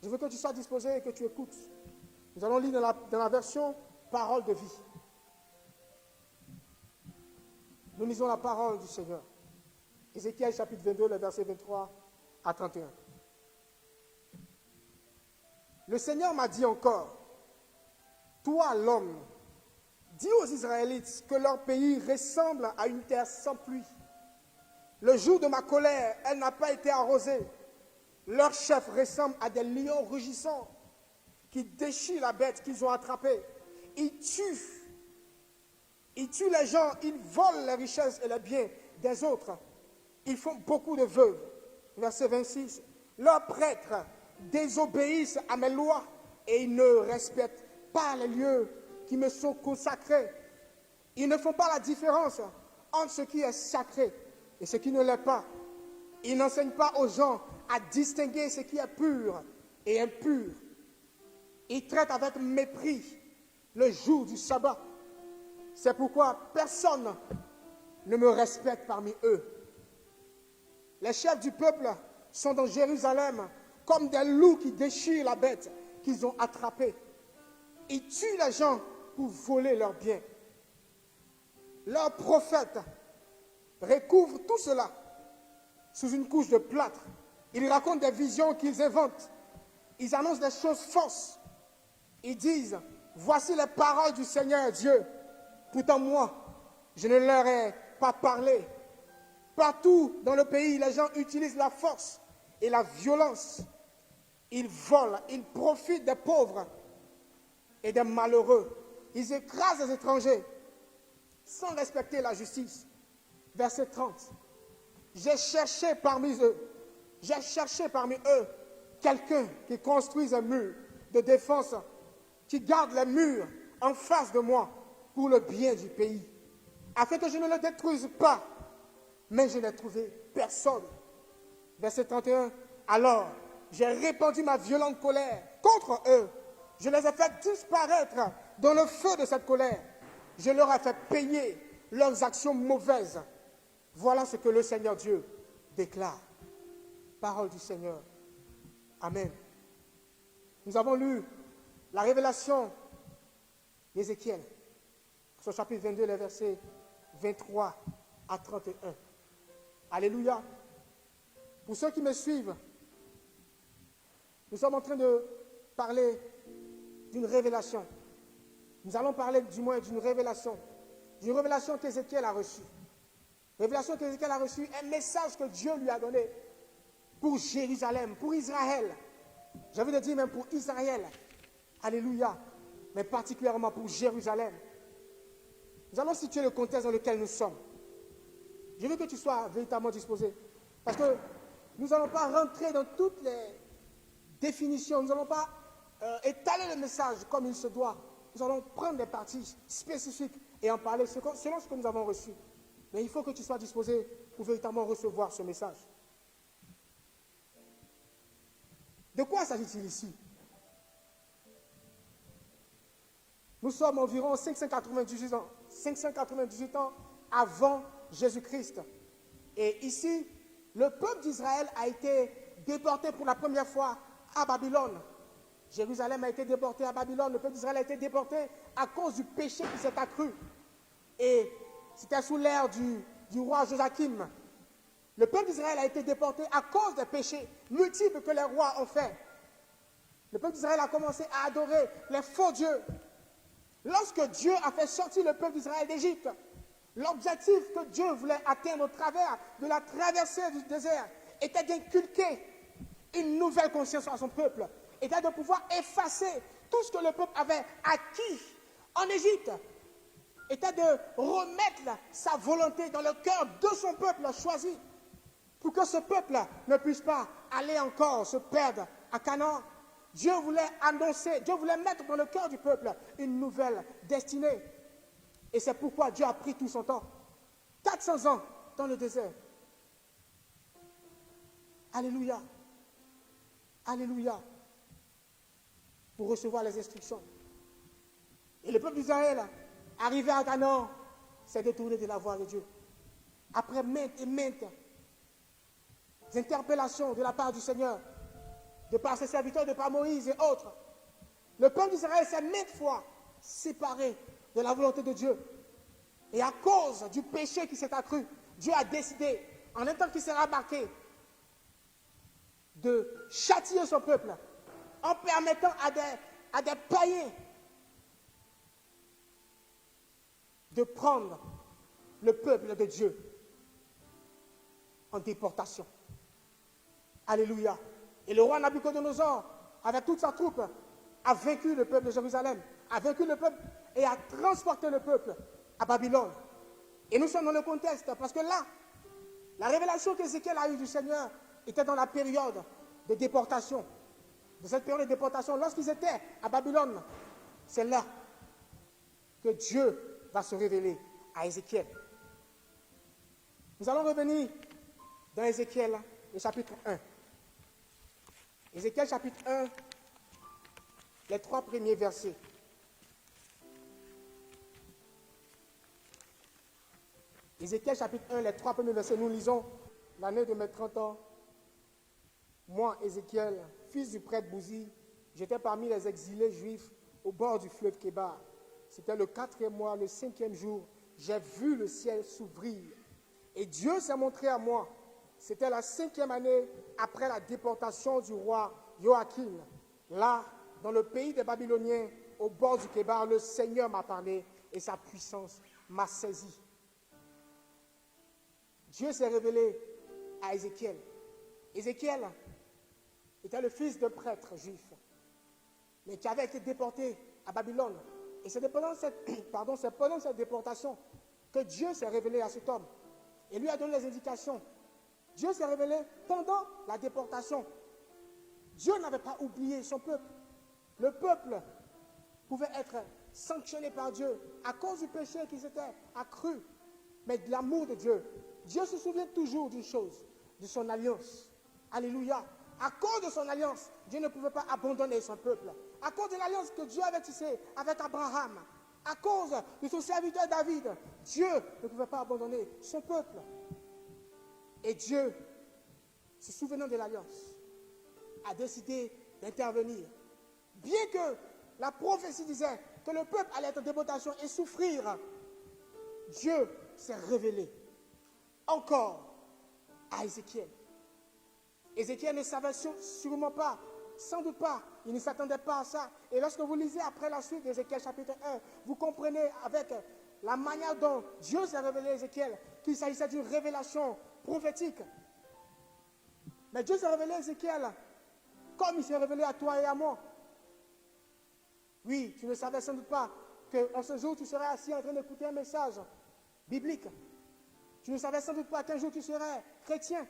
Je veux que tu sois disposé et que tu écoutes. Nous allons lire dans la version Parole de vie. Nous lisons la parole du Seigneur. Ézéchiel chapitre 22, les versets 23 à 31. Le Seigneur m'a dit encore, toi l'homme, dis aux Israélites que leur pays ressemble à une terre sans pluie. Le jour de ma colère, elle n'a pas été arrosée. Leur chef ressemble à des lions rugissants qui déchirent la bête qu'ils ont attrapée. Ils tuent les gens, ils volent les richesses et les biens des autres. Ils font beaucoup de veuves. Verset 26. Leurs prêtres désobéissent à mes lois et ils ne respectent pas les lieux qui me sont consacrés. Ils ne font pas la différence entre ce qui est sacré et ce qui ne l'est pas. Ils n'enseignent pas aux gens à distinguer ce qui est pur et impur. Ils traitent avec mépris le jour du sabbat. C'est pourquoi personne ne me respecte parmi eux. Les chefs du peuple sont dans Jérusalem comme des loups qui déchirent la bête qu'ils ont attrapée. Ils tuent les gens pour voler leurs biens. Leurs prophètes recouvrent tout cela sous une couche de plâtre. Ils racontent des visions qu'ils inventent. Ils annoncent des choses fausses. Ils disent, voici les paroles du Seigneur Dieu. Pourtant moi, je ne leur ai pas parlé. Partout dans le pays, les gens utilisent la force et la violence. Ils volent, ils profitent des pauvres et des malheureux. Ils écrasent les étrangers sans respecter la justice. Verset 30. J'ai cherché parmi eux quelqu'un qui construise un mur de défense, qui garde les murs en face de moi pour le bien du pays, afin que je ne le détruise pas. Mais je n'ai trouvé personne. Verset 31. Alors, j'ai répandu ma violente colère contre eux. Je les ai fait disparaître dans le feu de cette colère. Je leur ai fait payer leurs actions mauvaises. Voilà ce que le Seigneur Dieu déclare. Parole du Seigneur. Amen. Nous avons lu la révélation d'Ézéchiel, son chapitre 22, les versets 23 à 31. Alléluia. Pour ceux qui me suivent, nous sommes en train de parler d'une révélation. Nous allons parler du moins d'une révélation qu'Ézéchiel a reçue. Révélation qu'Ézéchiel a reçue, un message que Dieu lui a donné pour Jérusalem, pour Israël. J'ai envie de dire même pour Israël. Alléluia. Mais particulièrement pour Jérusalem. Nous allons situer le contexte dans lequel nous sommes. Je veux que tu sois véritablement disposé. Parce que nous n'allons pas rentrer dans toutes les définitions. Nous n'allons pas étaler le message comme il se doit. nous allons prendre des parties spécifiques et en parler selon ce que nous avons reçu. Mais il faut que tu sois disposé pour véritablement recevoir ce message. De quoi s'agit-il ici? Nous sommes environ 598 ans avant Jésus-Christ. Et ici, le peuple d'Israël a été déporté pour la première fois à Babylone. Jérusalem a été déporté à Babylone. Le peuple d'Israël a été déporté à cause du péché qui s'est accru. Et c'était sous l'ère du roi Joachim. Le peuple d'Israël a été déporté à cause des péchés multiples que les rois ont faits. Le peuple d'Israël a commencé à adorer les faux dieux. Lorsque Dieu a fait sortir le peuple d'Israël d'Égypte, l'objectif que Dieu voulait atteindre au travers de la traversée du désert était d'inculquer une nouvelle conscience à son peuple, était de pouvoir effacer tout ce que le peuple avait acquis en Égypte, était de remettre sa volonté dans le cœur de son peuple choisi, pour que ce peuple ne puisse pas aller encore se perdre à Canaan. Dieu voulait annoncer, Dieu voulait mettre dans le cœur du peuple une nouvelle destinée. Et c'est pourquoi Dieu a pris tout son temps. 400 ans dans le désert. Alléluia. Alléluia. Pour recevoir les instructions. Et le peuple d'Israël, arrivé à Canaan, s'est détourné de la voie de Dieu. Après maintes et maintes interpellations de la part du Seigneur, de par ses serviteurs, de par Moïse et autres, le peuple d'Israël s'est maintes fois séparé de la volonté de Dieu. Et à cause du péché qui s'est accru, Dieu a décidé, en un temps qu'il s'est embarqué, de châtier son peuple en permettant à des païens de prendre le peuple de Dieu en déportation. Alléluia. Et le roi Nabuchodonosor, avec toute sa troupe, a vaincu le peuple de Jérusalem, a vaincu le peuple et a transporté le peuple à Babylone. Et nous sommes dans le contexte, parce que là, la révélation qu'Ézéchiel a eue du Seigneur était dans la période de déportation. De cette période de déportation, lorsqu'ils étaient à Babylone, c'est là que Dieu va se révéler à Ézéchiel. Nous allons revenir dans Ézéchiel, le chapitre 1. Ézéchiel chapitre 1, les 3 premiers versets. Ézéchiel chapitre 1, les 3 premiers versets, nous lisons l'année de mes 30 ans. Moi, Ézéchiel, fils du prêtre Bouzi, j'étais parmi les exilés juifs au bord du fleuve Kébar. C'était le 4e mois, le 5e jour. J'ai vu le ciel s'ouvrir. Et Dieu s'est montré à moi. C'était la 5e année après la déportation du roi Joachim. Là, dans le pays des Babyloniens, au bord du Kébar, le Seigneur m'a parlé et sa puissance m'a saisi. Dieu s'est révélé à Ézéchiel. Ézéchiel était le fils d'un prêtre juif, mais qui avait été déporté à Babylone. Et c'est pendant cette déportation que Dieu s'est révélé à cet homme et lui a donné les indications. Dieu s'est révélé pendant la déportation. Dieu n'avait pas oublié son peuple. Le peuple pouvait être sanctionné par Dieu à cause du péché qui s'était accru, mais de l'amour de Dieu. Dieu se souvient toujours d'une chose, de son alliance. Alléluia. À cause de son alliance, Dieu ne pouvait pas abandonner son peuple. À cause de l'alliance que Dieu avait tissée avec Abraham, à cause de son serviteur David, Dieu ne pouvait pas abandonner son peuple. Et Dieu, se souvenant de l'alliance, a décidé d'intervenir. Bien que la prophétie disait que le peuple allait être en déportation et souffrir, Dieu s'est révélé encore à Ézéchiel. Ézéchiel ne savait sûrement pas, sans doute pas, il ne s'attendait pas à ça. Et lorsque vous lisez après la suite d'Ézéchiel chapitre 1, vous comprenez avec la manière dont Dieu s'est révélé à Ézéchiel qu'il s'agissait d'une révélation prophétique. Mais Dieu s'est révélé à Ézéchiel comme il s'est révélé à toi et à moi. Oui, tu ne savais sans doute pas qu'en ce jour tu serais assis en train d'écouter un message biblique. Tu ne savais sans doute pas qu'un jour tu serais chrétien.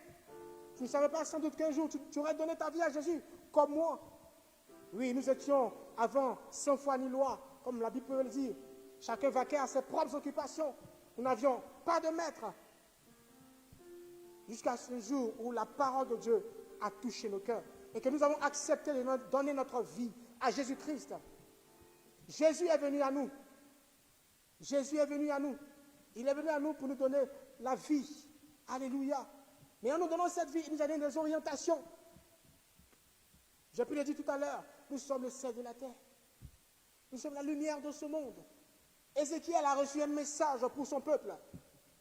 Tu ne savais pas sans doute qu'un jour tu aurais donné ta vie à Jésus comme moi. Oui, nous étions avant sans foi ni loi. comme la Bible peut le dire. Chacun vaquait à ses propres occupations. Nous n'avions pas de maître. Jusqu'à ce jour où la parole de Dieu a touché nos cœurs et que nous avons accepté de donner notre vie à Jésus-Christ. Jésus est venu à nous. Jésus est venu à nous. Il est venu à nous pour nous donner la vie. Alléluia. Mais en nous donnant cette vie, il nous a donné des orientations. J'ai pu le dire tout à l'heure, nous sommes le sel de la terre. Nous sommes la lumière de ce monde. Ézéchiel a reçu un message pour son peuple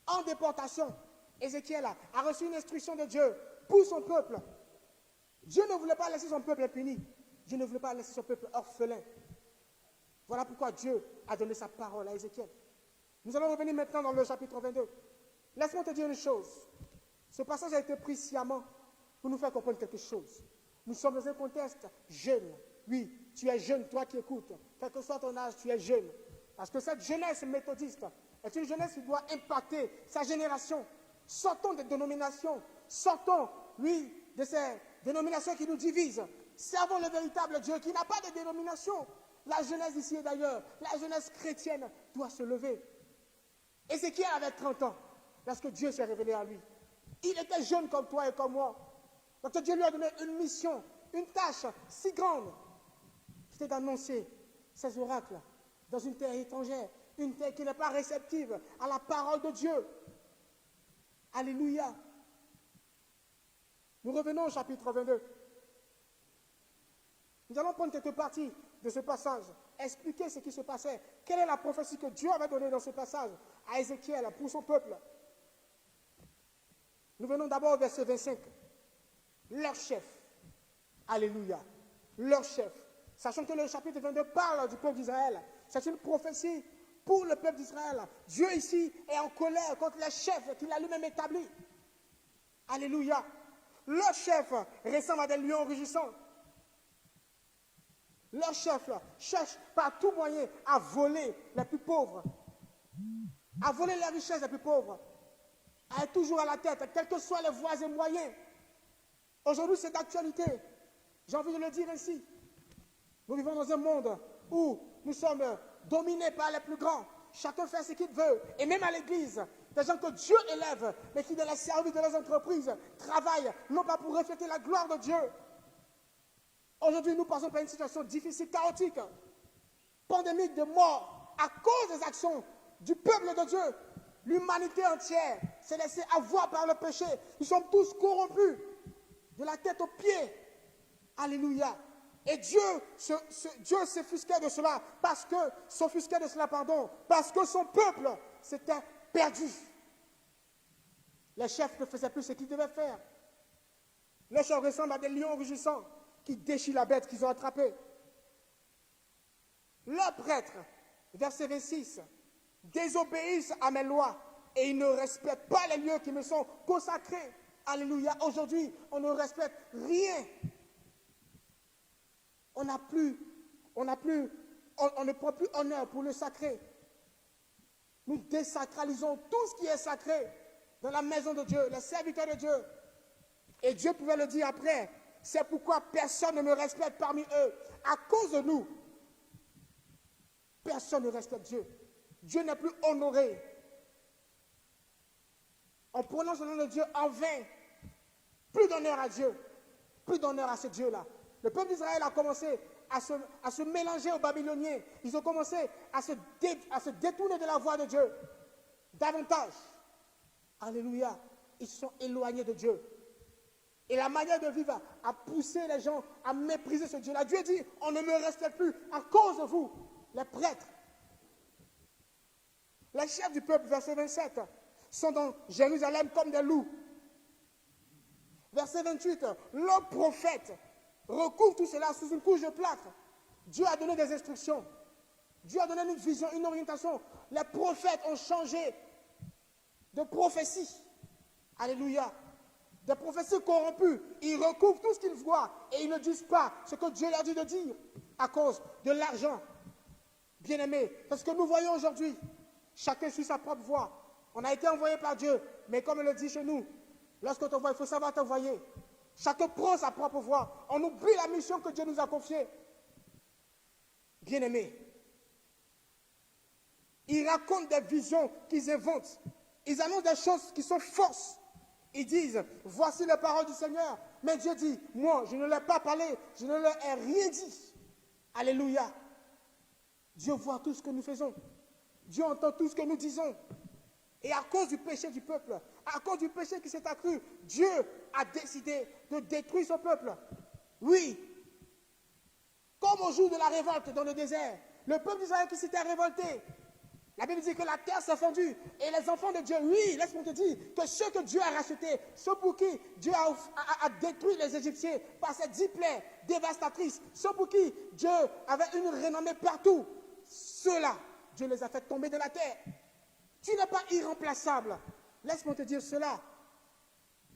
en déportation. Ézéchiel a reçu une instruction de Dieu pour son peuple. Dieu ne voulait pas laisser son peuple impuni. Dieu ne voulait pas laisser son peuple orphelin. Voilà pourquoi Dieu a donné sa parole à Ézéchiel. Nous allons revenir maintenant dans le chapitre 22. Laisse-moi te dire une chose. Ce passage a été pris sciemment pour nous faire comprendre quelque chose. Nous sommes dans un contexte jeune. Oui, tu es jeune, toi qui écoutes. Quel que soit ton âge, tu es jeune. Parce que cette jeunesse méthodiste est une jeunesse qui doit impacter sa génération. Sortons des dénominations. Sortons, oui, de ces dénominations qui nous divisent. Servons le véritable Dieu qui n'a pas de dénomination. La jeunesse ici et d'ailleurs, la jeunesse chrétienne doit se lever. Ézéchiel avait 30 ans lorsque Dieu s'est révélé à lui. Il était jeune comme toi et comme moi. Donc Dieu lui a donné une mission, une tâche si grande. C'était d'annoncer ces oracles dans une terre étrangère, une terre qui n'est pas réceptive à la parole de Dieu. Alléluia. Nous revenons au chapitre 22. Nous allons prendre quelques parties de ce passage, expliquer ce qui se passait. Quelle est la prophétie que Dieu avait donnée dans ce passage à Ézéchiel pour son peuple? Nous venons d'abord au verset 25. Leur chef. Alléluia. Leur chef. Sachant que le chapitre 22 parle du peuple d'Israël. C'est une prophétie pour le peuple d'Israël. Dieu ici est en colère contre les chefs qu'il a lui-même établis. Alléluia. Leur chef ressemble à des lions rugissants. Leur chef cherche par tout moyen à voler les plus pauvres, à voler les richesses des plus pauvres, à être toujours à la tête, quels que soient les voies et moyens. Aujourd'hui, c'est d'actualité. J'ai envie de le dire ainsi. Nous vivons dans un monde où nous sommes dominés par les plus grands. Chacun fait ce qu'il veut. Et même à l'église, des gens que Dieu élève, mais qui dans le service de leurs entreprises travaillent, non pas pour refléter la gloire de Dieu. Aujourd'hui, nous passons par une situation difficile, chaotique, pandémique de mort, à cause des actions du peuple de Dieu. L'humanité entière s'est laissée avoir par le péché. Nous sommes tous corrompus, de la tête aux pieds. Alléluia. Et Dieu s'offusquait de cela, parce que son peuple s'était perdu. Les chefs ne faisaient plus ce qu'ils devaient faire. Les chefs ressemblent à des lions rugissants qui déchirent la bête qu'ils ont attrapée. Leurs prêtres, verset 26, désobéissent à mes lois et ils ne respectent pas les lieux qui me sont consacrés. Alléluia. Aujourd'hui, on ne respecte rien. On ne prend plus honneur pour le sacré. Nous désacralisons tout ce qui est sacré dans la maison de Dieu, les serviteurs de Dieu. Et Dieu pouvait le dire après. C'est pourquoi personne ne me respecte parmi eux. À cause de nous, personne ne respecte Dieu. Dieu n'est plus honoré. On prononce le nom de Dieu en vain. Plus d'honneur à Dieu. Plus d'honneur à ce Dieu-là. Le peuple d'Israël a commencé à se mélanger aux Babyloniens. Ils ont commencé à se détourner de la voie de Dieu. Davantage. Alléluia. Ils se sont éloignés de Dieu. Et la manière de vivre a poussé les gens à mépriser ce Dieu-là. Dieu dit, on ne me respecte plus à cause de vous, les prêtres. Les chefs du peuple, verset 27, sont dans Jérusalem comme des loups. Verset 28, le prophète recouvre tout cela sous une couche de plâtre. Dieu a donné des instructions. Dieu a donné une vision, une orientation. Les prophètes ont changé de prophétie. Alléluia. Des prophéties corrompues. Ils recouvrent tout ce qu'ils voient et ils ne disent pas ce que Dieu leur dit de dire à cause de l'argent. Bien-aimés, parce que nous voyons aujourd'hui, chacun suit sa propre voie. On a été envoyé par Dieu, mais comme on le dit chez nous, lorsqu'on t'envoie, il faut savoir t'envoyer. Chacun prend sa propre voie. On oublie la mission que Dieu nous a confiée. Bien-aimés, Ils racontent des visions qu'ils inventent. Ils annoncent des choses qui sont fausses. Ils disent, voici les paroles du Seigneur. Mais Dieu dit, moi, je ne leur ai pas parlé, je ne leur ai rien dit. Alléluia. Dieu voit tout ce que nous faisons. Dieu entend tout ce que nous disons. Et à cause du péché du peuple, à cause du péché qui s'est accru, Dieu a décidé de détruire son peuple. Oui. Comme au jour de la révolte dans le désert, le peuple d'Israël qui s'était révolté, la Bible dit que la terre s'est fendue et les enfants de Dieu, oui, laisse-moi te dire que ceux que Dieu a rachetés, ceux pour qui Dieu a détruit les Égyptiens par ces 10 plaies dévastatrices, ceux pour qui Dieu avait une renommée partout, ceux-là, Dieu les a fait tomber de la terre. Tu n'es pas irremplaçable. Laisse-moi te dire cela.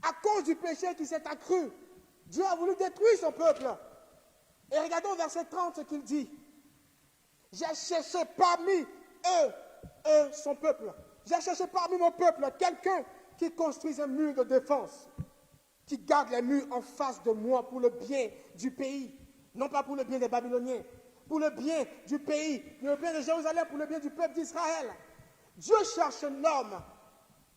À cause du péché qui s'est accru, Dieu a voulu détruire son peuple. Et regardons au verset 30 ce qu'il dit. J'ai cherché parmi eux, son peuple. J'ai cherché parmi mon peuple quelqu'un qui construise un mur de défense, qui garde les murs en face de moi pour le bien du pays, non pas pour le bien des Babyloniens, pour le bien du pays, pour le bien de Jérusalem, pour le bien du peuple d'Israël. Dieu cherche l'homme.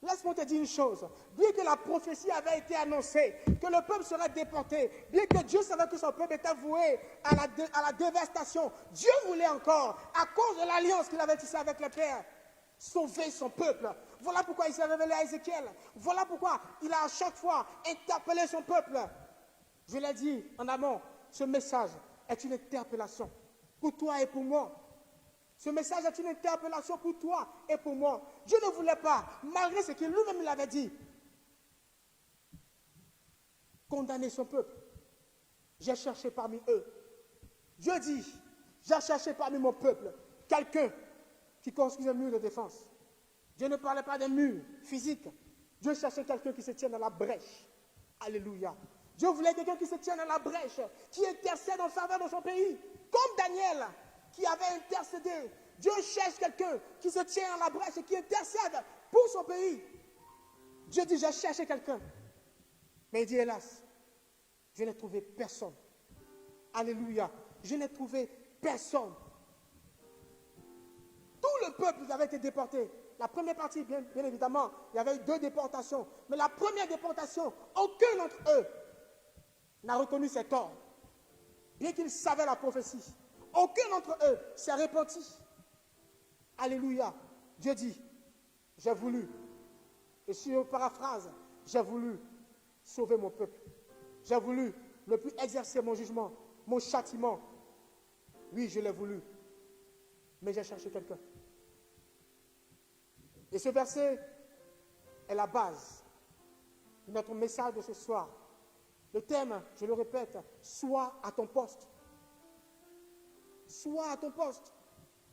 Laisse-moi te dire une chose. Bien que la prophétie avait été annoncée, que le peuple serait déporté, bien que Dieu savait que son peuple était voué à la dévastation, Dieu voulait encore, à cause de l'alliance qu'il avait tissée avec le Père, sauver son peuple. Voilà pourquoi il s'est révélé à Ézéchiel. Voilà pourquoi il a à chaque fois interpellé son peuple. Je l'ai dit en amont, ce message est une interpellation pour toi et pour moi. Ce message est une interpellation pour toi et pour moi. Dieu ne voulait pas, malgré ce qu'il lui-même l'avait dit, condamner son peuple. J'ai cherché parmi eux. Dieu dit, j'ai cherché parmi mon peuple quelqu'un qui construise un mur de défense. Dieu ne parlait pas d'un mur physique. Dieu cherchait quelqu'un qui se tienne dans la brèche. Alléluia. Dieu voulait quelqu'un qui se tienne dans la brèche, qui intercède en faveur de son pays, comme Daniel, qui avait intercédé. Dieu cherche quelqu'un qui se tient à la brèche et qui intercède pour son pays. Dieu dit, j'ai cherché quelqu'un. Mais il dit, hélas, je n'ai trouvé personne. Alléluia. Je n'ai trouvé personne. Tout le peuple avait été déporté. La première partie, bien évidemment, il y avait eu 2 déportations. Mais la première déportation, aucun d'entre eux n'a reconnu ses torts. Bien qu'ils savaient la prophétie. Aucun d'entre eux s'est repenti. Alléluia. Dieu dit, j'ai voulu, et si je paraphrase, j'ai voulu sauver mon peuple. J'ai voulu ne plus exercer mon jugement, mon châtiment. Oui, je l'ai voulu. Mais j'ai cherché quelqu'un. Et ce verset est la base de notre message de ce soir. Le thème, je le répète, sois à ton poste. Sois à ton poste.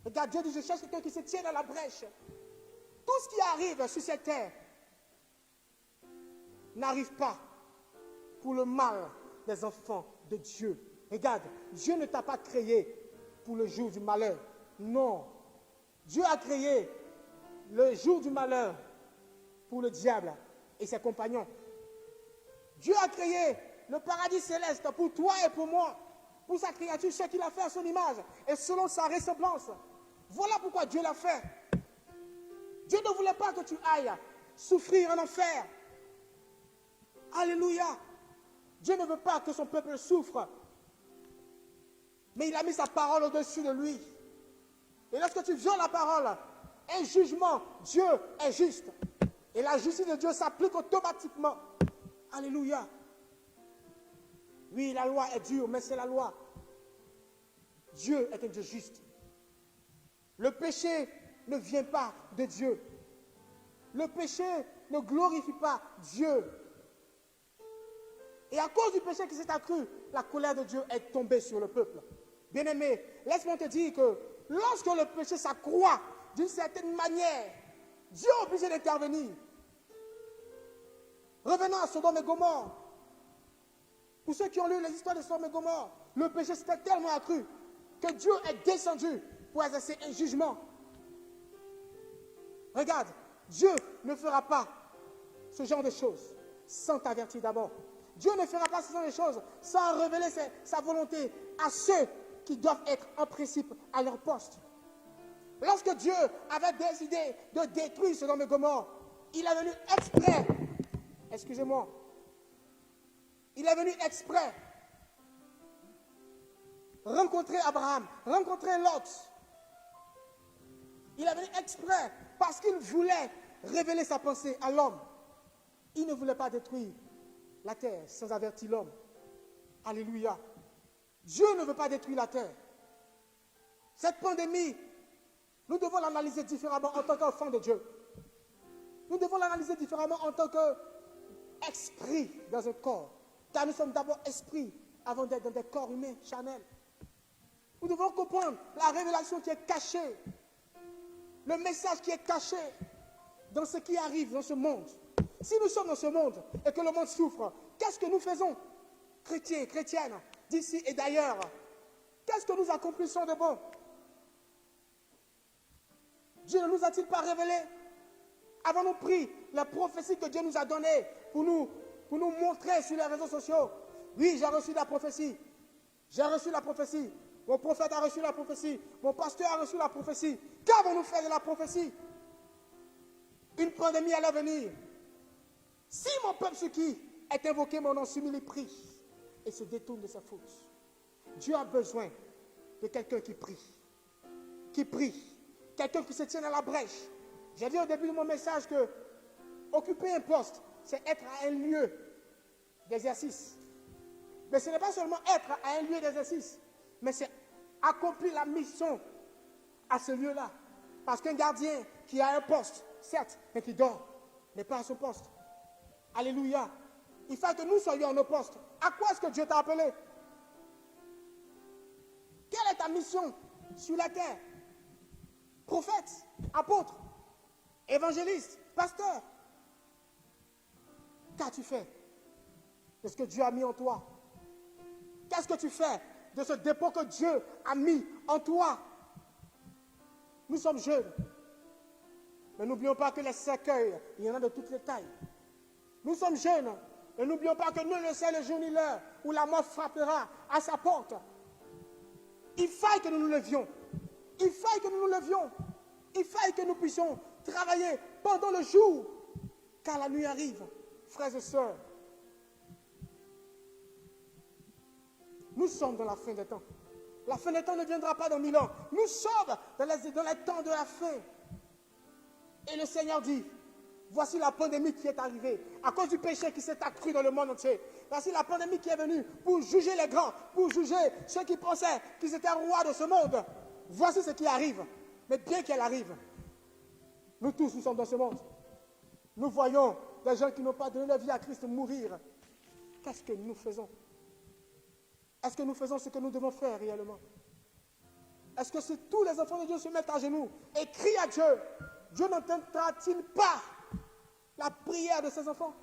Regarde, Dieu dit, je cherche quelqu'un qui se tient dans la brèche. Tout ce qui arrive sur cette terre n'arrive pas pour le mal des enfants de Dieu. Regarde, Dieu ne t'a pas créé pour le jour du malheur. Non. Dieu a créé le jour du malheur pour le diable et ses compagnons. Dieu a créé le paradis céleste pour toi et pour moi, pour sa créature, ce qu'il a fait à son image et selon sa ressemblance. Voilà pourquoi Dieu l'a fait. Dieu ne voulait pas que tu ailles souffrir en enfer. Alléluia. Dieu ne veut pas que son peuple souffre. Mais il a mis sa parole au-dessus de lui. Et lorsque tu violes la parole, un jugement, Dieu est juste. Et la justice de Dieu s'applique automatiquement. Alléluia. Oui, la loi est dure, mais c'est la loi. Dieu est un Dieu juste. Le péché ne vient pas de Dieu. Le péché ne glorifie pas Dieu. Et à cause du péché qui s'est accru, la colère de Dieu est tombée sur le peuple. Bien-aimé, laisse-moi te dire que lorsque le péché s'accroît d'une certaine manière, Dieu est obligé d'intervenir. Revenons à Sodome et Gomorrhe. Pour ceux qui ont lu les histoires de Sodome et Gomorrhe, le péché s'était tellement accru que Dieu est descendu pour exercer un jugement. Regarde, Dieu ne fera pas ce genre de choses sans t'avertir d'abord. Dieu ne fera pas ce genre de choses sans révéler sa volonté à ceux qui doivent être en principe à leur poste. Lorsque Dieu avait décidé de détruire Sodome et Gomorrhe, il est venu exprès, excusez-moi, il est venu exprès rencontrer Abraham, rencontrer Lot. Il est venu exprès parce qu'il voulait révéler sa pensée à l'homme. Il ne voulait pas détruire la terre sans avertir l'homme. Alléluia. Dieu ne veut pas détruire la terre. Cette pandémie, nous devons l'analyser différemment en tant qu'enfants de Dieu. Nous devons l'analyser différemment en tant qu'esprit dans un corps. Car nous sommes d'abord esprits avant d'être dans des corps humains, charnels. Nous devons comprendre la révélation qui est cachée, le message qui est caché dans ce qui arrive dans ce monde. Si nous sommes dans ce monde et que le monde souffre, qu'est-ce que nous faisons, chrétiens, chrétiennes, d'ici et d'ailleurs? Qu'est-ce que nous accomplissons de bon? Dieu ne nous a-t-il pas révélé? Avons-nous pris les prophéties que Dieu nous a données pour nous montrer sur les réseaux sociaux? Oui, j'ai reçu la prophétie. J'ai reçu la prophétie. Mon prophète a reçu la prophétie. Mon pasteur a reçu la prophétie. Qu'avons-nous fait de la prophétie? Une pandémie allait venir. Si mon peuple ce qui est invoqué, mon nom s'humilie, prie et se détourne de sa faute. Dieu a besoin de quelqu'un qui prie, quelqu'un qui se tient à la brèche. J'ai dit au début de mon message que occuper un poste, c'est être à un lieu d'exercice. Mais ce n'est pas seulement être à un lieu d'exercice, mais c'est accomplir la mission à ce lieu-là. Parce qu'un gardien qui a un poste, certes, mais qui dort, n'est pas à son poste. Alléluia. Il faut que nous soyons à nos postes. À quoi est-ce que Dieu t'a appelé? Quelle est ta mission sur la terre? Prophète, apôtre, évangéliste, pasteur. Qu'as-tu fait de ce que Dieu a mis en toi? Qu'est-ce que tu fais de ce dépôt que Dieu a mis en toi? Nous sommes jeunes. Mais n'oublions pas que les cercueils, il y en a de toutes les tailles. Nous sommes jeunes. Et n'oublions pas que nul ne sait le jour ni l'heure où la mort frappera à sa porte. Il faille que nous nous levions. Il faille que nous nous levions. Il faille que nous puissions travailler pendant le jour. Car la nuit arrive, frères et sœurs. Nous sommes dans la fin des temps. La fin des temps ne viendra pas dans 1000 ans. Nous sommes dans les temps de la fin. Et le Seigneur dit, voici la pandémie qui est arrivée à cause du péché qui s'est accru dans le monde entier. Voici la pandémie qui est venue pour juger les grands, pour juger ceux qui pensaient qu'ils étaient rois de ce monde. Voici ce qui arrive. Mais bien qu'elle arrive, nous tous, nous sommes dans ce monde. Nous voyons des gens qui n'ont pas donné leur vie à Christ mourir. Qu'est-ce que nous faisons? Est-ce que nous faisons ce que nous devons faire réellement? Est-ce que si tous les enfants de Dieu se mettent à genoux et crient à Dieu, Dieu n'entendra-t-il pas la prière de ses enfants?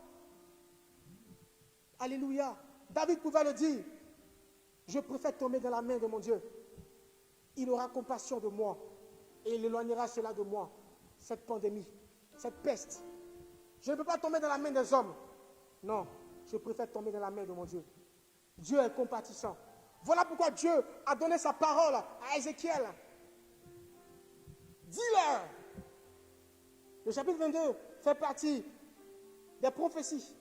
Alléluia. David pouvait le dire. Je préfère tomber dans la main de mon Dieu. Il aura compassion de moi et il éloignera cela de moi, cette pandémie, cette peste. Je ne peux pas tomber dans la main des hommes. Non, je préfère tomber dans la main de mon Dieu. Dieu est compatissant. Voilà pourquoi Dieu a donné sa parole à Ézéchiel. Dis-leur. Le chapitre 22 fait partie des prophéties.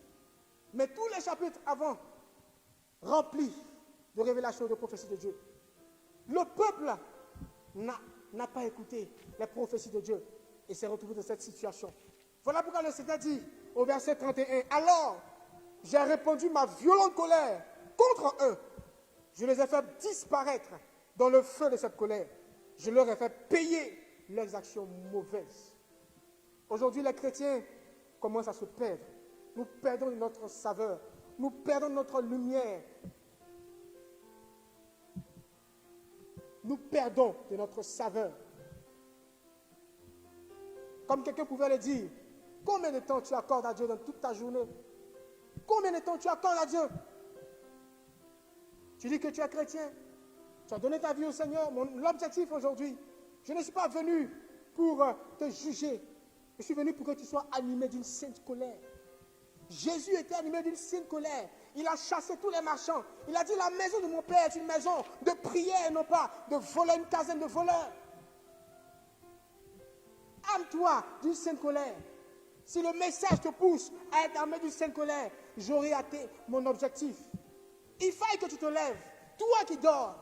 Mais tous les chapitres avant remplis de révélations de prophéties de Dieu. Le peuple n'a pas écouté les prophéties de Dieu et s'est retrouvé dans cette situation. Voilà pourquoi le Seigneur dit au verset 31, alors j'ai répandu ma violente colère contre eux. Je les ai fait disparaître dans le feu de cette colère. Je leur ai fait payer leurs actions mauvaises. Aujourd'hui, les chrétiens commencent à se perdre. Nous perdons notre saveur. Nous perdons notre lumière. Nous perdons de notre saveur. Comme quelqu'un pouvait le dire, combien de temps tu accordes à Dieu dans toute ta journée? Combien de temps tu accordes à Dieu? Tu dis que tu es chrétien. Tu as donné ta vie au Seigneur. L'objectif aujourd'hui, je ne suis pas venu pour te juger. Je suis venu pour que tu sois animé d'une sainte colère. Jésus était animé d'une sainte colère. Il a chassé tous les marchands. Il a dit, la maison de mon Père est une maison de prière, non pas de voler une quinzaine de voleurs. Arme-toi d'une sainte colère. Si le message te pousse à être armé d'une sainte colère, j'aurai atteint mon objectif. Il faille que tu te lèves. Toi qui dors,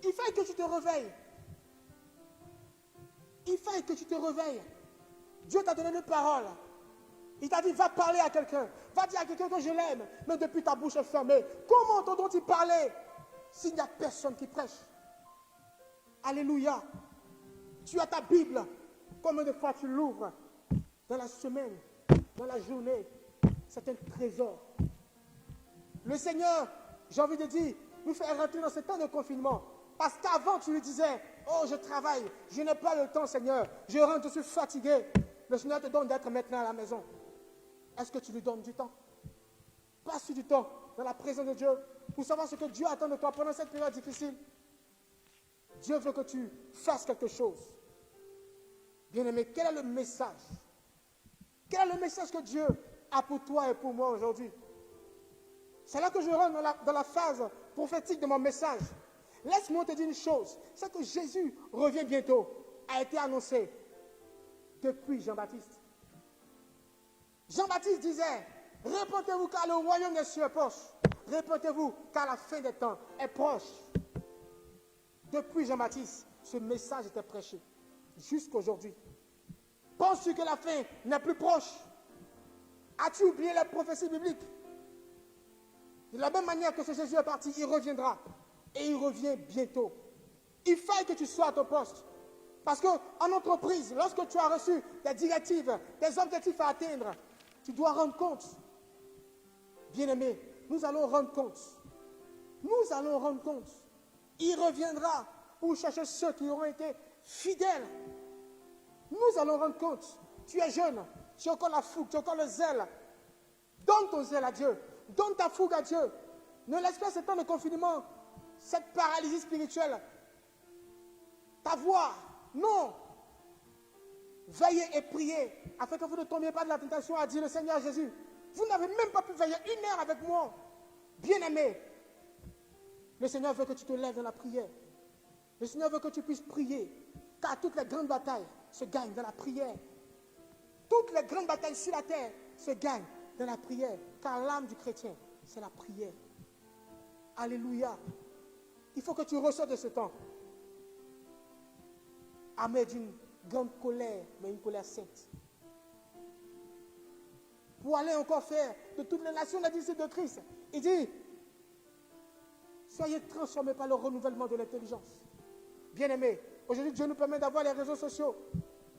il faille que tu te réveilles. Il faille que tu te réveilles. Dieu t'a donné une parole. Il t'a dit, va parler à quelqu'un. Va dire à quelqu'un que je l'aime. Mais depuis ta bouche est fermée. Comment entendons-ils parler s'il n'y a personne qui prêche? Alléluia. Tu as ta Bible. Combien de fois tu l'ouvres? Dans la semaine, dans la journée. C'est un trésor. Le Seigneur, j'ai envie de dire, nous fait rentrer dans ce temps de confinement. Parce qu'avant, tu lui disais, oh, je travaille, je n'ai pas le temps, Seigneur. Je rentre, je suis fatigué. Le Seigneur te donne d'être maintenant à la maison. Est-ce que tu lui donnes du temps? Passe du temps dans la présence de Dieu pour savoir ce que Dieu attend de toi pendant cette période difficile. Dieu veut que tu fasses quelque chose. Bien-aimé, quel est le message? Quel est le message que Dieu a pour toi et pour moi aujourd'hui? C'est là que je rentre dans la phase prophétique de mon message. Laisse-moi te dire une chose, c'est que Jésus revient bientôt, a été annoncé depuis Jean-Baptiste. Jean-Baptiste disait, répentez-vous car le royaume des cieux est proche. Répentez-vous car la fin des temps est proche. Depuis Jean-Baptiste, ce message était prêché jusqu'aujourd'hui. Penses-tu que la fin n'est plus proche? As-tu oublié la prophétie biblique? De la même manière que ce Jésus est parti, il reviendra. Et il revient bientôt. Il faut que tu sois à ton poste. Parce qu'en entreprise, lorsque tu as reçu des directives, des objectifs à atteindre, tu dois rendre compte. Bien-aimé, nous allons rendre compte. Nous allons rendre compte. Il reviendra pour chercher ceux qui auront été fidèles. Nous allons rendre compte. Tu es jeune, tu as encore la fougue, tu as encore le zèle. Donne ton zèle à Dieu. Donne ta fougue à Dieu. Ne laisse pas ce temps de confinement, cette paralysie spirituelle, t'avoir. Non. Veillez et priez afin que vous ne tombiez pas de la tentation à dire le Seigneur Jésus. Vous n'avez même pas pu veiller 1 heure avec moi. Bien-aimé, le Seigneur veut que tu te lèves dans la prière. Le Seigneur veut que tu puisses prier. Car toutes les grandes batailles se gagnent dans la prière. Toutes les grandes batailles sur la terre se gagnent dans la prière. Car l'âme du chrétien, c'est la prière. Alléluia. Il faut que tu ressortes de ce temps. Armé d'une grande colère, mais une colère sainte. Pour aller encore faire de toutes les nations la disciples de Christ. Il dit, soyez transformés par le renouvellement de l'intelligence. Bien-aimés, aujourd'hui Dieu nous permet d'avoir les réseaux sociaux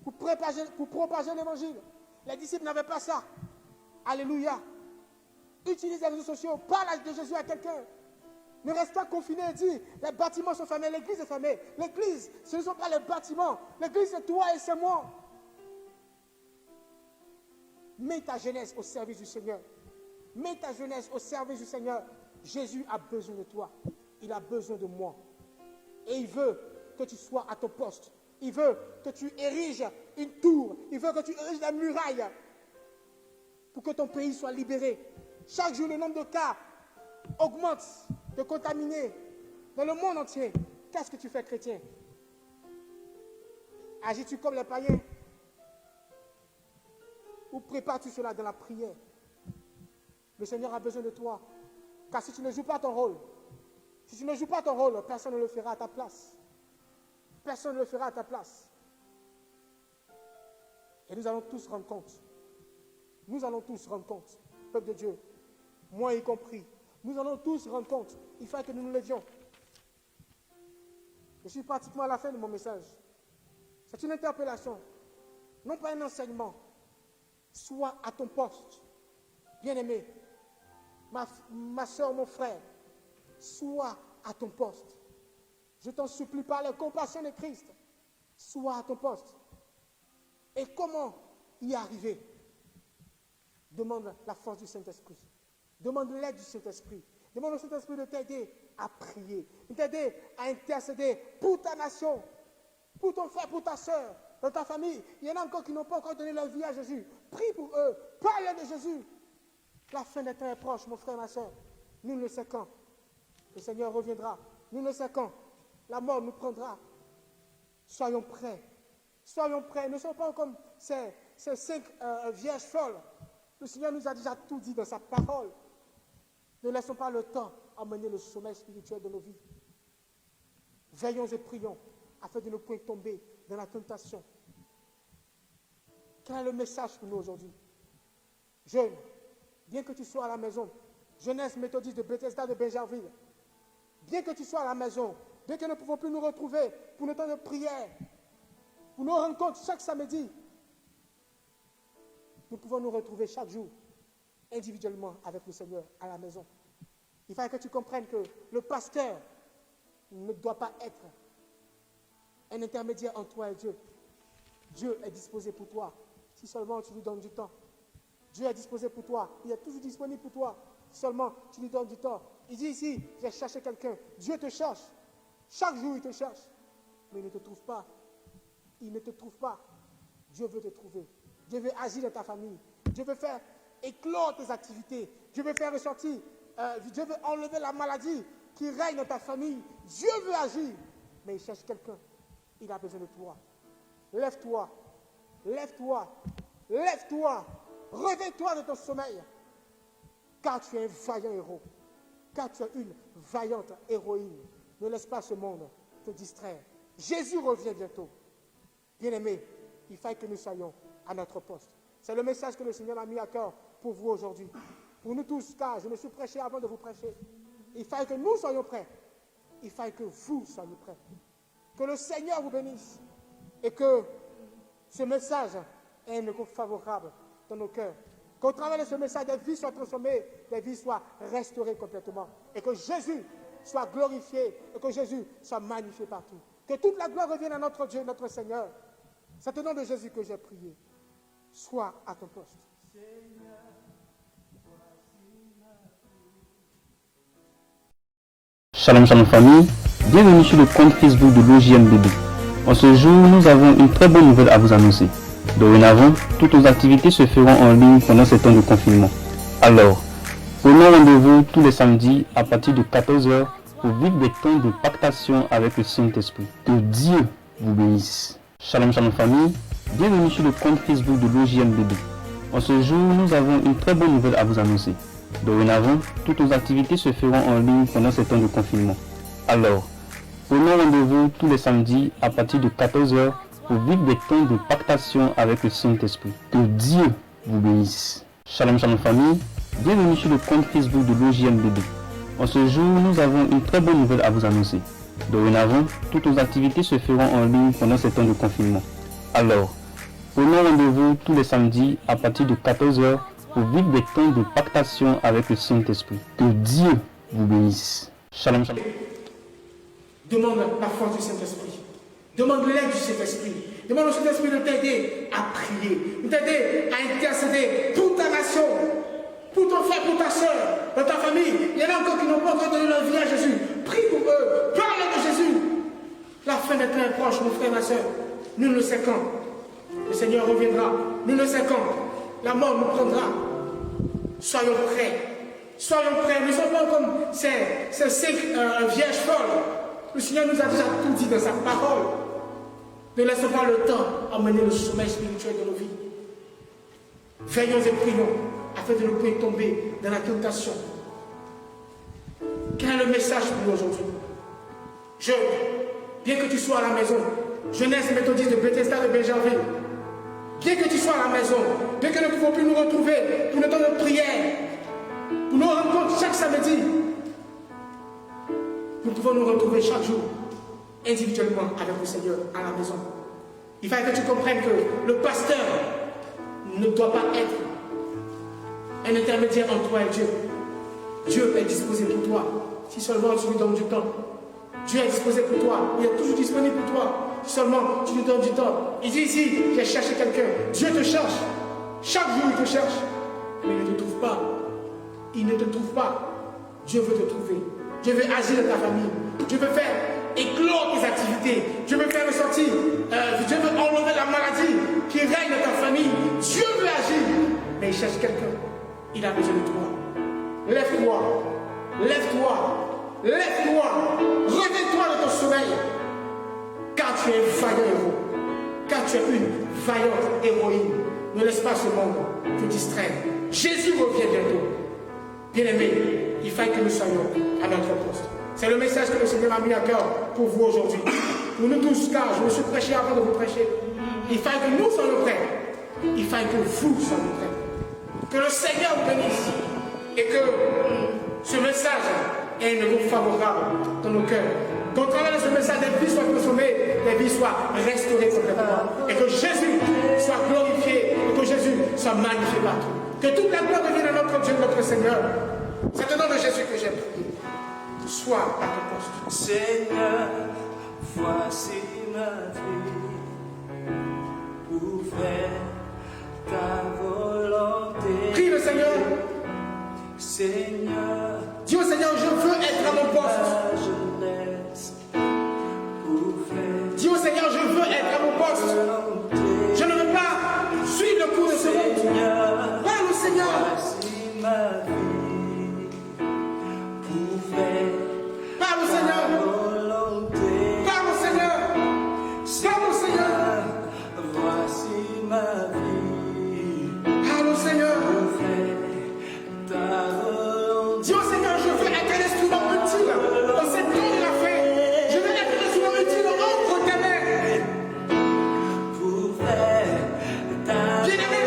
pour propager l'évangile. Les disciples n'avaient pas ça. Alléluia. Utilise les réseaux sociaux, parle de Jésus à quelqu'un. Ne reste pas confiné et dis, les bâtiments sont fermés, l'église est fermée. L'église, ce ne sont pas les bâtiments. L'église, c'est toi et c'est moi. Mets ta jeunesse au service du Seigneur. Mets ta jeunesse au service du Seigneur. Jésus a besoin de toi. Il a besoin de moi. Et il veut que tu sois à ton poste. Il veut que tu ériges une tour. Il veut que tu ériges la muraille pour que ton pays soit libéré. Chaque jour, le nombre de cas augmente, de contaminés dans le monde entier. Qu'est-ce que tu fais, chrétien? Agis-tu comme les païens? Ou prépares-tu cela dans la prière? Le Seigneur a besoin de toi. Car si tu ne joues pas ton rôle, personne ne le fera à ta place. Personne ne le fera à ta place. Et nous allons tous rendre compte. Nous allons tous rendre compte, peuple de Dieu, moi y compris. Nous allons tous rendre compte. Il faut que nous nous levions. Je suis pratiquement à la fin de mon message. C'est une interpellation, non pas un enseignement. Sois à ton poste. Bien-aimé, ma soeur, mon frère, sois à ton poste. Je t'en supplie par la compassion de Christ. Sois à ton poste. Et comment y arriver? Demande la force du Saint-Esprit. Demande l'aide du Saint-Esprit. Demande au Saint-Esprit de t'aider à prier, de t'aider à intercéder pour ta nation, pour ton frère, pour ta soeur, dans ta famille. Il y en a encore qui n'ont pas encore donné leur vie à Jésus. Prie pour eux. Parle de Jésus. La fin des temps est proche, mon frère, ma soeur. Nous ne savons quand. Le Seigneur reviendra. Nous ne savons quand. La mort nous prendra. Soyons prêts. Soyons prêts. Ne soyons pas comme ces 5 vierges folles. Le Seigneur nous a déjà tout dit dans sa parole. Ne laissons pas le temps amener le sommeil spirituel de nos vies. Veillons et prions afin de ne point tomber dans la tentation. Quel est le message pour nous aujourd'hui? Jeune, bien que tu sois à la maison, jeunesse méthodiste de Bethesda de Benjerville, bien que tu sois à la maison, bien que nous ne pouvons plus nous retrouver pour nos temps de prière, pour nos rencontres chaque samedi, nous pouvons nous retrouver chaque jour, individuellement avec le Seigneur à la maison. Il faut que tu comprennes que le pasteur ne doit pas être un intermédiaire entre toi et Dieu. Dieu est disposé pour toi, si seulement tu lui donnes du temps. Dieu est disposé pour toi, il est toujours disponible pour toi, si seulement tu lui donnes du temps. Il dit ici, j'ai cherché quelqu'un. Dieu te cherche. Chaque jour, il te cherche. Mais il ne te trouve pas. Il ne te trouve pas. Dieu veut te trouver. Dieu veut agir dans ta famille. Dieu veut faire éclore tes activités. Dieu veut faire ressortir. Dieu veut enlever la maladie qui règne dans ta famille. Dieu veut agir. Mais il cherche quelqu'un. Il a besoin de toi. Lève-toi. Lève-toi. Lève-toi. Réveille-toi de ton sommeil. Car tu es un vaillant héros. Car tu es une vaillante héroïne. Ne laisse pas ce monde te distraire. Jésus revient bientôt. Bien-aimés, il faut que nous soyons à notre poste. C'est le message que le Seigneur a mis à cœur pour vous aujourd'hui. Pour nous tous, car je me suis prêché avant de vous prêcher. Il faut que nous soyons prêts. Il faut que vous soyez prêts. Que le Seigneur vous bénisse. Et que ce message ait un écho favorable dans nos cœurs. Qu'au travers de ce message, des vies soient transformées, des vies soient restaurées complètement. Et que Jésus soit glorifié et que Jésus soit magnifié partout. Que toute la gloire revienne à notre Dieu, notre Seigneur. C'est au nom de Jésus que j'ai prié. Sois à ton poste. Shalom, shalom famille. Bienvenue sur le compte Facebook de l'OJMBB. En ce jour, nous avons une très bonne nouvelle à vous annoncer. Dorénavant, toutes nos activités se feront en ligne pendant ces temps de confinement. Alors, prenons rendez-vous tous les samedis à partir de 14h pour vivre des temps de pactation avec le Saint-Esprit. Que Dieu vous bénisse. Shalom, shalom famille. Bienvenue sur le compte Facebook de l'OJMBB. En ce jour, nous avons une très bonne nouvelle à vous annoncer. Dorénavant, toutes nos activités se feront en ligne pendant ces temps de confinement. Alors, prenons rendez-vous tous les samedis à partir de 14h pour vivre des temps de pactation avec le Saint-Esprit. Que Dieu vous bénisse. Shalom, shalom famille. Bienvenue sur le compte Facebook de l'OJMBB. En ce jour, nous avons une très bonne nouvelle à vous annoncer. Dorénavant, toutes nos activités se feront en ligne pendant ces temps de confinement. Alors, prenons rendez-vous tous les samedis à partir de 14h pour vivre des temps de pactation avec le Saint-Esprit. Que Dieu vous bénisse. Shalom, shalom. Demande la force du Saint-Esprit. Demande l'aide du Saint-Esprit. Demande au Saint-Esprit de t'aider à prier, de t'aider à intercéder pour ta nation, pour ton frère, pour ta soeur, dans ta famille. Il y en a encore qui n'ont pas encore donné leur vie à Jésus. Prie pour eux. Parle de Jésus. La fin est très proche, mon frère, ma soeur. Nous ne le savons quand. Le Seigneur reviendra. Nous ne le savons quand. La mort nous prendra. Soyons prêts. Soyons prêts. Nous ne sommes pas comme ces 5 vierges folles. Le Seigneur nous a déjà tout dit dans sa parole. Ne laissons pas le temps amener le sommeil spirituel de nos vies. Veillons et prions afin de ne pas tomber dans la tentation. Quel est le message pour nous aujourd'hui? Jeune, bien que tu sois à la maison, jeunesse méthodiste de Bethesda de Benjerville, bien que tu sois à la maison, bien que nous ne pouvons plus nous retrouver pour nos temps de prière, pour nos rencontres chaque samedi, nous pouvons nous retrouver chaque jour, individuellement avec le Seigneur à la maison. Il faut que tu comprennes que le pasteur ne doit pas être un intermédiaire entre toi et Dieu. Dieu est disposé pour toi, si seulement tu lui donnes du temps. Dieu est disposé pour toi, il est toujours disponible pour toi, si seulement tu lui donnes du temps. Il dit ici, j'ai cherché quelqu'un. Dieu te cherche. Chaque jour, il te cherche. Mais il ne te trouve pas. Il ne te trouve pas. Dieu veut te trouver. Dieu veut agir dans ta famille. Dieu veut faire éclore tes activités. Dieu veut faire ressortir. Dieu veut enlever la maladie qui règne dans ta famille. Dieu veut agir. Mais il cherche quelqu'un. Il a besoin de toi. Lève-toi. Lève-toi. Lève-toi. Réveille-toi de ton sommeil. Car tu es un vaillant héros. Car tu es une vaillante héroïne. Ne laisse pas ce monde te distraire. Jésus revient bientôt. Bien-aimés, il faut que nous soyons à notre poste. C'est le message que le Seigneur m'a mis à cœur pour vous aujourd'hui. Pour nous tous, car je me suis prêché avant de vous prêcher. Il faut que nous soyons prêts. Il faut que vous soyez prêts. Que le Seigneur vous bénisse. Et que ce message ait une vie favorable dans nos cœurs. Qu'au travers de ce message, des vies soient consommées, des vies soient restaurées complètement. Et que Jésus soit glorifié. Et que Jésus soit magnifié partout. Que toute la gloire revienne à notre Dieu, notre Seigneur. C'est au nom de Jésus que j'ai prié. Sois à ton poste. Seigneur, voici ma vie pour faire ta volonté. Prie le Seigneur. Seigneur, dis au Seigneur, je veux être à mon poste. Dis au Seigneur, je veux être à mon poste. Je ne veux pas suivre le cours de ce monde. Parle au Seigneur. Parle au Seigneur. Parle au Seigneur. Parle au Seigneur. voici ma vie. Parle au Seigneur. Dis au Seigneur, je veux être un instrument utile dans cette temps de la fin. Je veux être un instrument utile entre tes mains. Pour faire ta Bien-aimé,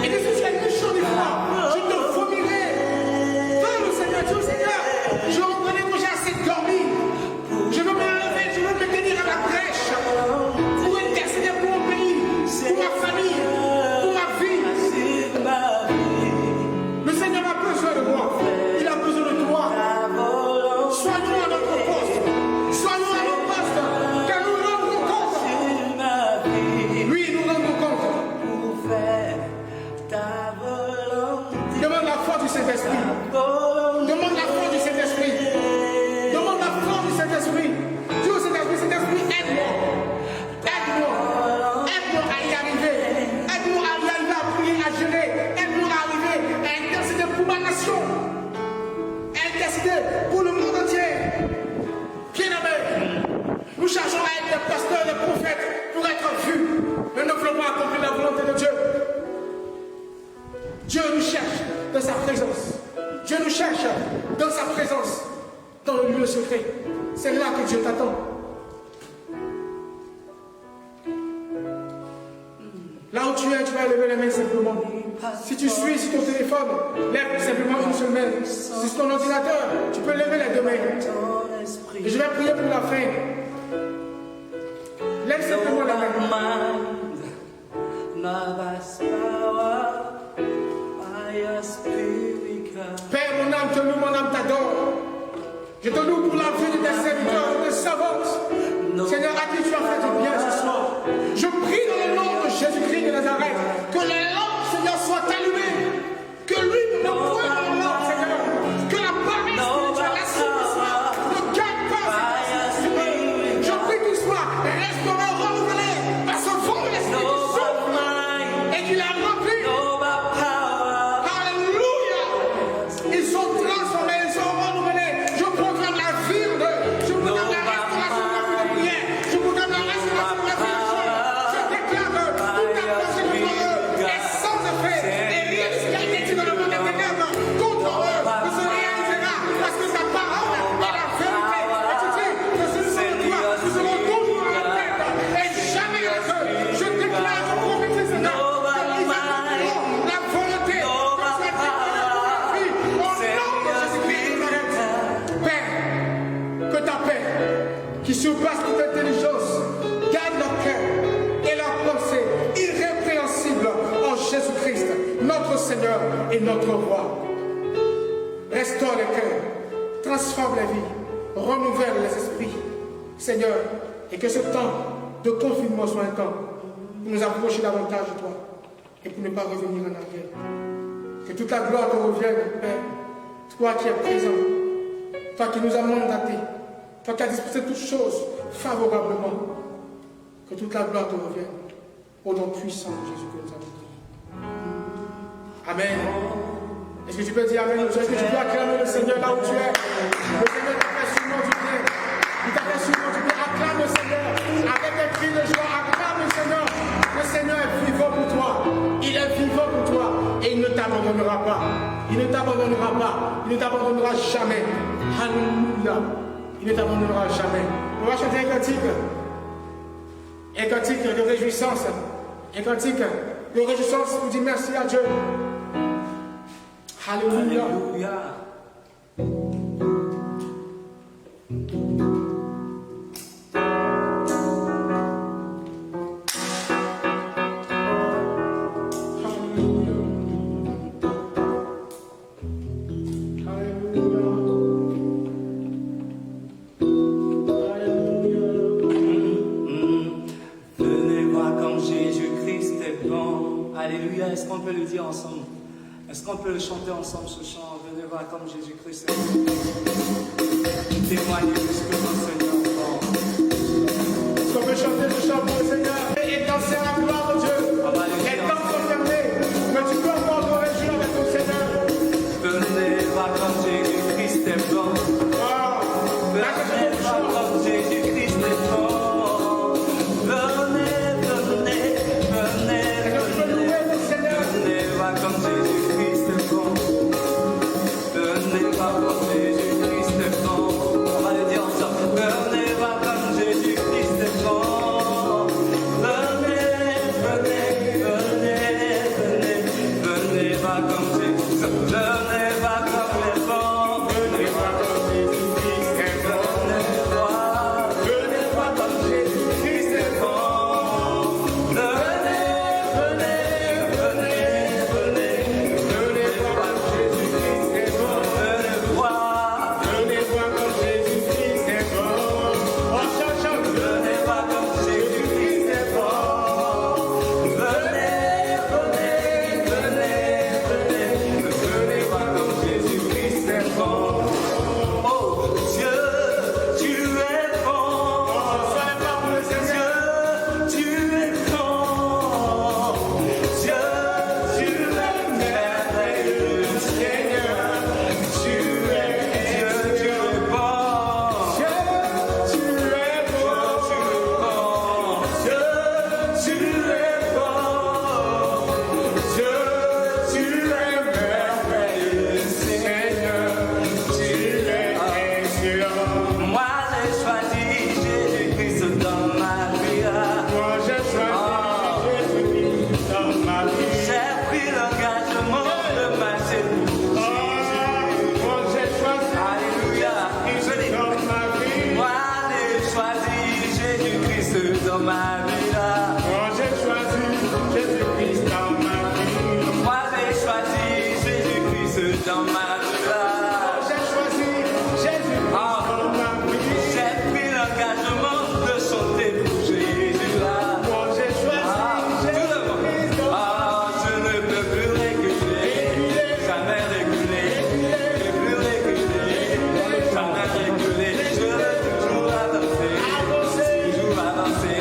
et que ce soit une mission du froid, je te vomirai. Parle au Seigneur, dis au Seigneur, je reconnais que j'ai assez dormi. Je veux me lever, je veux me tenir à la brèche pour intercéder pour mon pays, pour ma famille, pour ma vie. Le Seigneur a besoin de moi. Il a besoin de toi. Sois-nous à notre poste. Sois-nous à notre poste. Car nous rendons compte. Oui, nous rendons compte. Demande la foi du Saint-Esprit. Demande la foi du Saint-Esprit. Demande la foi du Saint-Esprit. Dis au Saint-Esprit, Saint-Esprit, aide-moi. Aide-moi. Aide-moi à y arriver. Aide-moi à y arriver à prier, à jeûner. Aide-moi à arriver à intercéder pour ma nation. Intercéder pour le monde entier. Bien-aimé, nous cherchons à être des pasteurs, des prophètes pour être vus. Mais ne voulons pas accomplir la volonté de Dieu. Dieu nous cherche dans sa présence. Dieu nous cherche dans sa présence, dans le lieu secret. C'est là que Dieu t'attend. Là où tu es, tu vas lever les mains simplement. Si tu suis sur ton téléphone, lève simplement une seule main. Si sur ton ordinateur, tu peux lever les deux mains. Et je vais prier pour la fin. Lève simplement la main. Père, mon âme te loue, mon âme t'adore. Je te loue pour la vie de tes serviteurs, de tes servantes. Seigneur, à qui tu as fait du bien ce soir. Je prie dans le nom de Jésus-Christ de Nazareth que les lampes, Seigneur, soient allumées. Que lui ne pointe dans la lampe, Seigneur. Que la paresse spirituelle, l'assouplissement ne gagne pas, Seigneur. Je prie qu'il soit restauré, renouvelé par ce vent de l'esprit qui souffle et qu'il a rempli. Alléluia. Ils sont transformés, ils sont renouvelés. Je proclame la vie de Dieu. Je proclame la restauration de la vie de prière. Je proclame la restauration de la vie de Dieu. Je déclare que toute approche contre eux est sans effet. Et rien de ce qui a été dit dans le monde des ténèbres contre eux ne se réalisera. Parce que ta parole est la vérité. Et tu dis que ce sont de toi, nous serons toujours à la tête et jamais à eux. Je déclare, je prophétise, Seigneur, que nous accomplirons la volonté que tu as déclarée pour la vie. Au nom de Jésus-Christ de Nazareth. Père, que ta paix, qui surpasse toute intelligence, garde leur cœur et leur pensée irrépréhensible en Jésus-Christ, notre Seigneur et notre Roi. Restaure les cœurs, transforme les vies, renouvelle les esprits, Seigneur, et que ce temps de confinement soit un temps pour nous approcher davantage de toi et pour ne pas revenir en arrière. Que toute la gloire te revienne, Père, toi qui es présent, toi qui nous as mandatés, toi qui as disposé toutes choses favorablement. Que toute la gloire te revienne. Au nom puissant de Jésus que nous avons prié. Amen. Est-ce que tu peux dire Amen? Est-ce que tu peux acclamer le Seigneur là où tu es? Le Seigneur t'a fait sûrement du bien. Il t'a fait sûrement du bien. Acclame le Seigneur avec un cri de joie. Acclame le Seigneur. Il ne t'abandonnera pas. Il ne t'abandonnera jamais. Alléluia. Il ne t'abandonnera jamais. On va chanter un cantique. Un cantique de réjouissance. Un cantique de réjouissance pour dire merci à Dieu. Alléluia. Alléluia. Alléluia, est-ce qu'on peut le dire ensemble? Est-ce qu'on peut le chanter ensemble ce chant? Venez voir comme Jésus-Christ est bon. Témoignez de ce que mon Seigneur est bon. Est-ce qu'on peut chanter le chant pour le Seigneur et danser à la gloire de Dieu? Les temps sont fermés, mais tu peux encore te réjouir avec ton Seigneur. Venez voir comme Jésus-Christ est bon. Venez voir comme Jésus-Christ est bon. Venez, venez, venez. Venez voir comme Jésus-Christ est bon. Venez voir comme Jésus-Christ est bon. On va le dire ensemble. Venez voir comme Jésus-Christ est bon. Venez, venez, venez, venez. Venez voir comme Jésus-Christ est bon. Venez voir comme il est bon. Venez voir comme Jésus-Christ est bon. Venez voir comme Jésus-Christ est bon. Dans ma vie là. Moi j'ai choisi Jésus-Christ dans ma vie. Moi j'ai choisi Jésus-Christ dans ma vie là. J'ai choisi Jésus-Christ dans ma vie. J'ai pris l'engagement de chanter pour Jésus là. Moi j'ai choisi Jésus-Christ dans ma vie. Je ne peux plus réguler, jamais réguler, ne plus réguler, jamais réguler. Je veux toujours avancer, toujours avancer.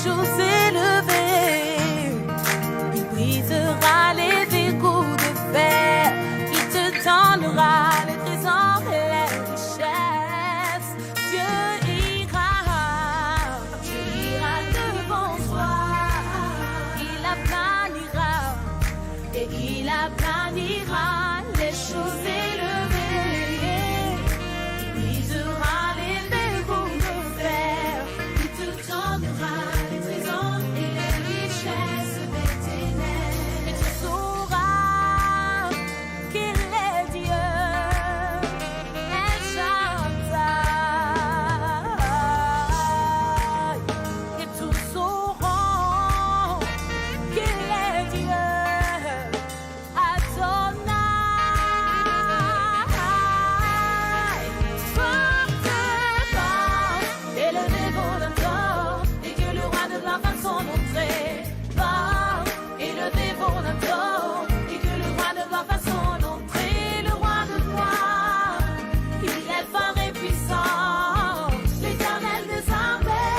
choses élevées. Il brisera les verrous de fer. Il te donnera les trésors et les richesses. Dieu ira devant toi. Il aplanira et il aplanira les choses élevées. Il brisera les verrous de fer. Il te donnera les trésors et les richesses éternelles. Et tu sauras qu'il est Dieu, El Shaddai. Et tous sauront qu'il est Dieu, Adonai. Fortement, élevez-vous d'un temps, et que le roi de gloire fasse son entrée. Fort, élevez-vous d'un temps, et que le roi de gloire fasse son entrée. Le roi de gloire, il est fort et puissant, l'Éternel des armées.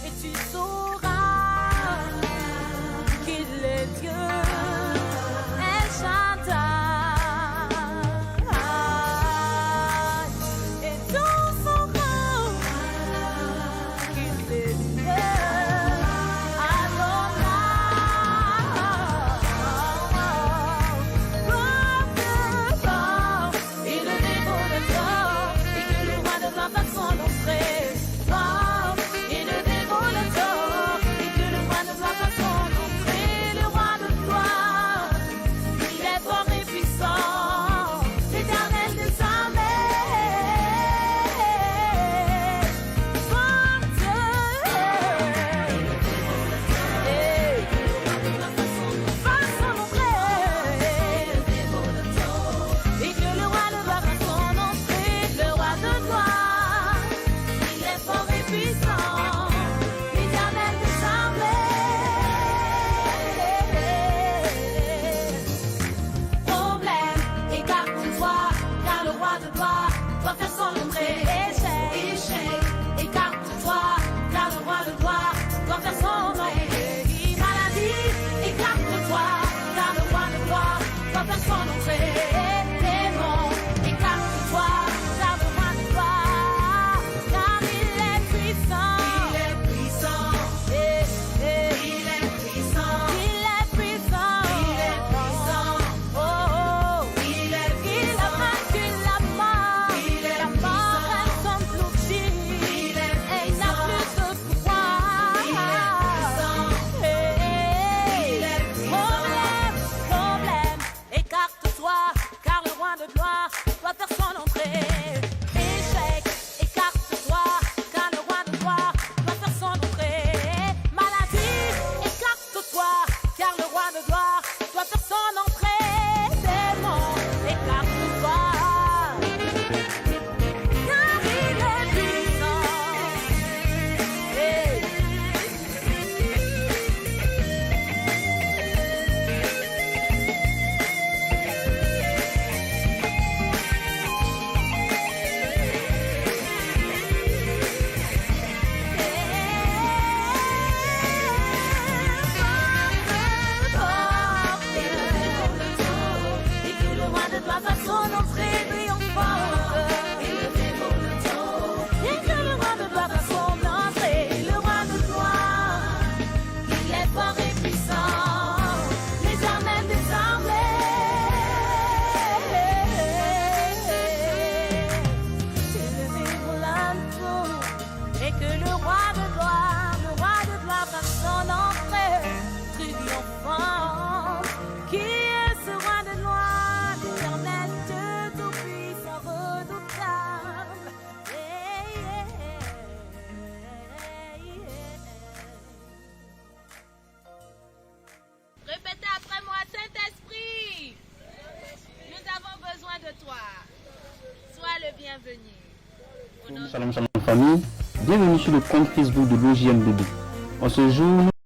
Et tu sauras qu'il est Dieu, El Shaddai. Et tous sauront qu'il est Dieu, Adonai. Il le dévore de tort, et que le roi de gloire fasse son entrée. Il le dévore de tort, et que le roi de gloire fasse son entrée. Le roi de gloire, il est fort et puissant, l'Éternel des armées. Forte, fasse son entrée. Et que le roi de gloire fasse son entrée. Le roi de gloire, il est fort et puissant, l'Éternel des armées. Problème, écarte-toi, car le roi de gloire doit faire son entrée. Échec, écarte-toi, car le roi de gloire doit faire son entrée. Maladie, écarte-toi, car le roi de gloire doit faire son entrée. Démon, écarte-toi, car le roi de gloire, car il est puissant. Il est puissant. Il est puissant. Il est puissant. Il est puissant. Oh, il a vaincu la mort. La mort est son outil. Et il n'a plus de pouvoir. Problème, écarte-toi, car le roi de gloire doit faire son entrée. Échec, écarte-toi, car le roi de gloire doit faire son entrée. Maladie, écarte-toi, car le roi de gloire doit faire son entrée. Démon, écarte-toi, car il est puissant. Et que le roi de gloire fasse son entrée triomphante. Et que le roi de gloire fasse son entrée. Le roi de gloire, il est fort et puissant, l'Éternel des armées. Élevez-vous là-dessous, et que le roi de gloire fasse son entrée triomphante. Qui est ce roi de gloire, l'Éternel Dieu tout-puissant, redoutable. Répétez après moi, Saint-Esprit, nous avons besoin de toi. Sois le bienvenu. Au nom de Shalom, shalom famille. Bienvenue sur le compte Facebook de l'OJMBB. En ce jour,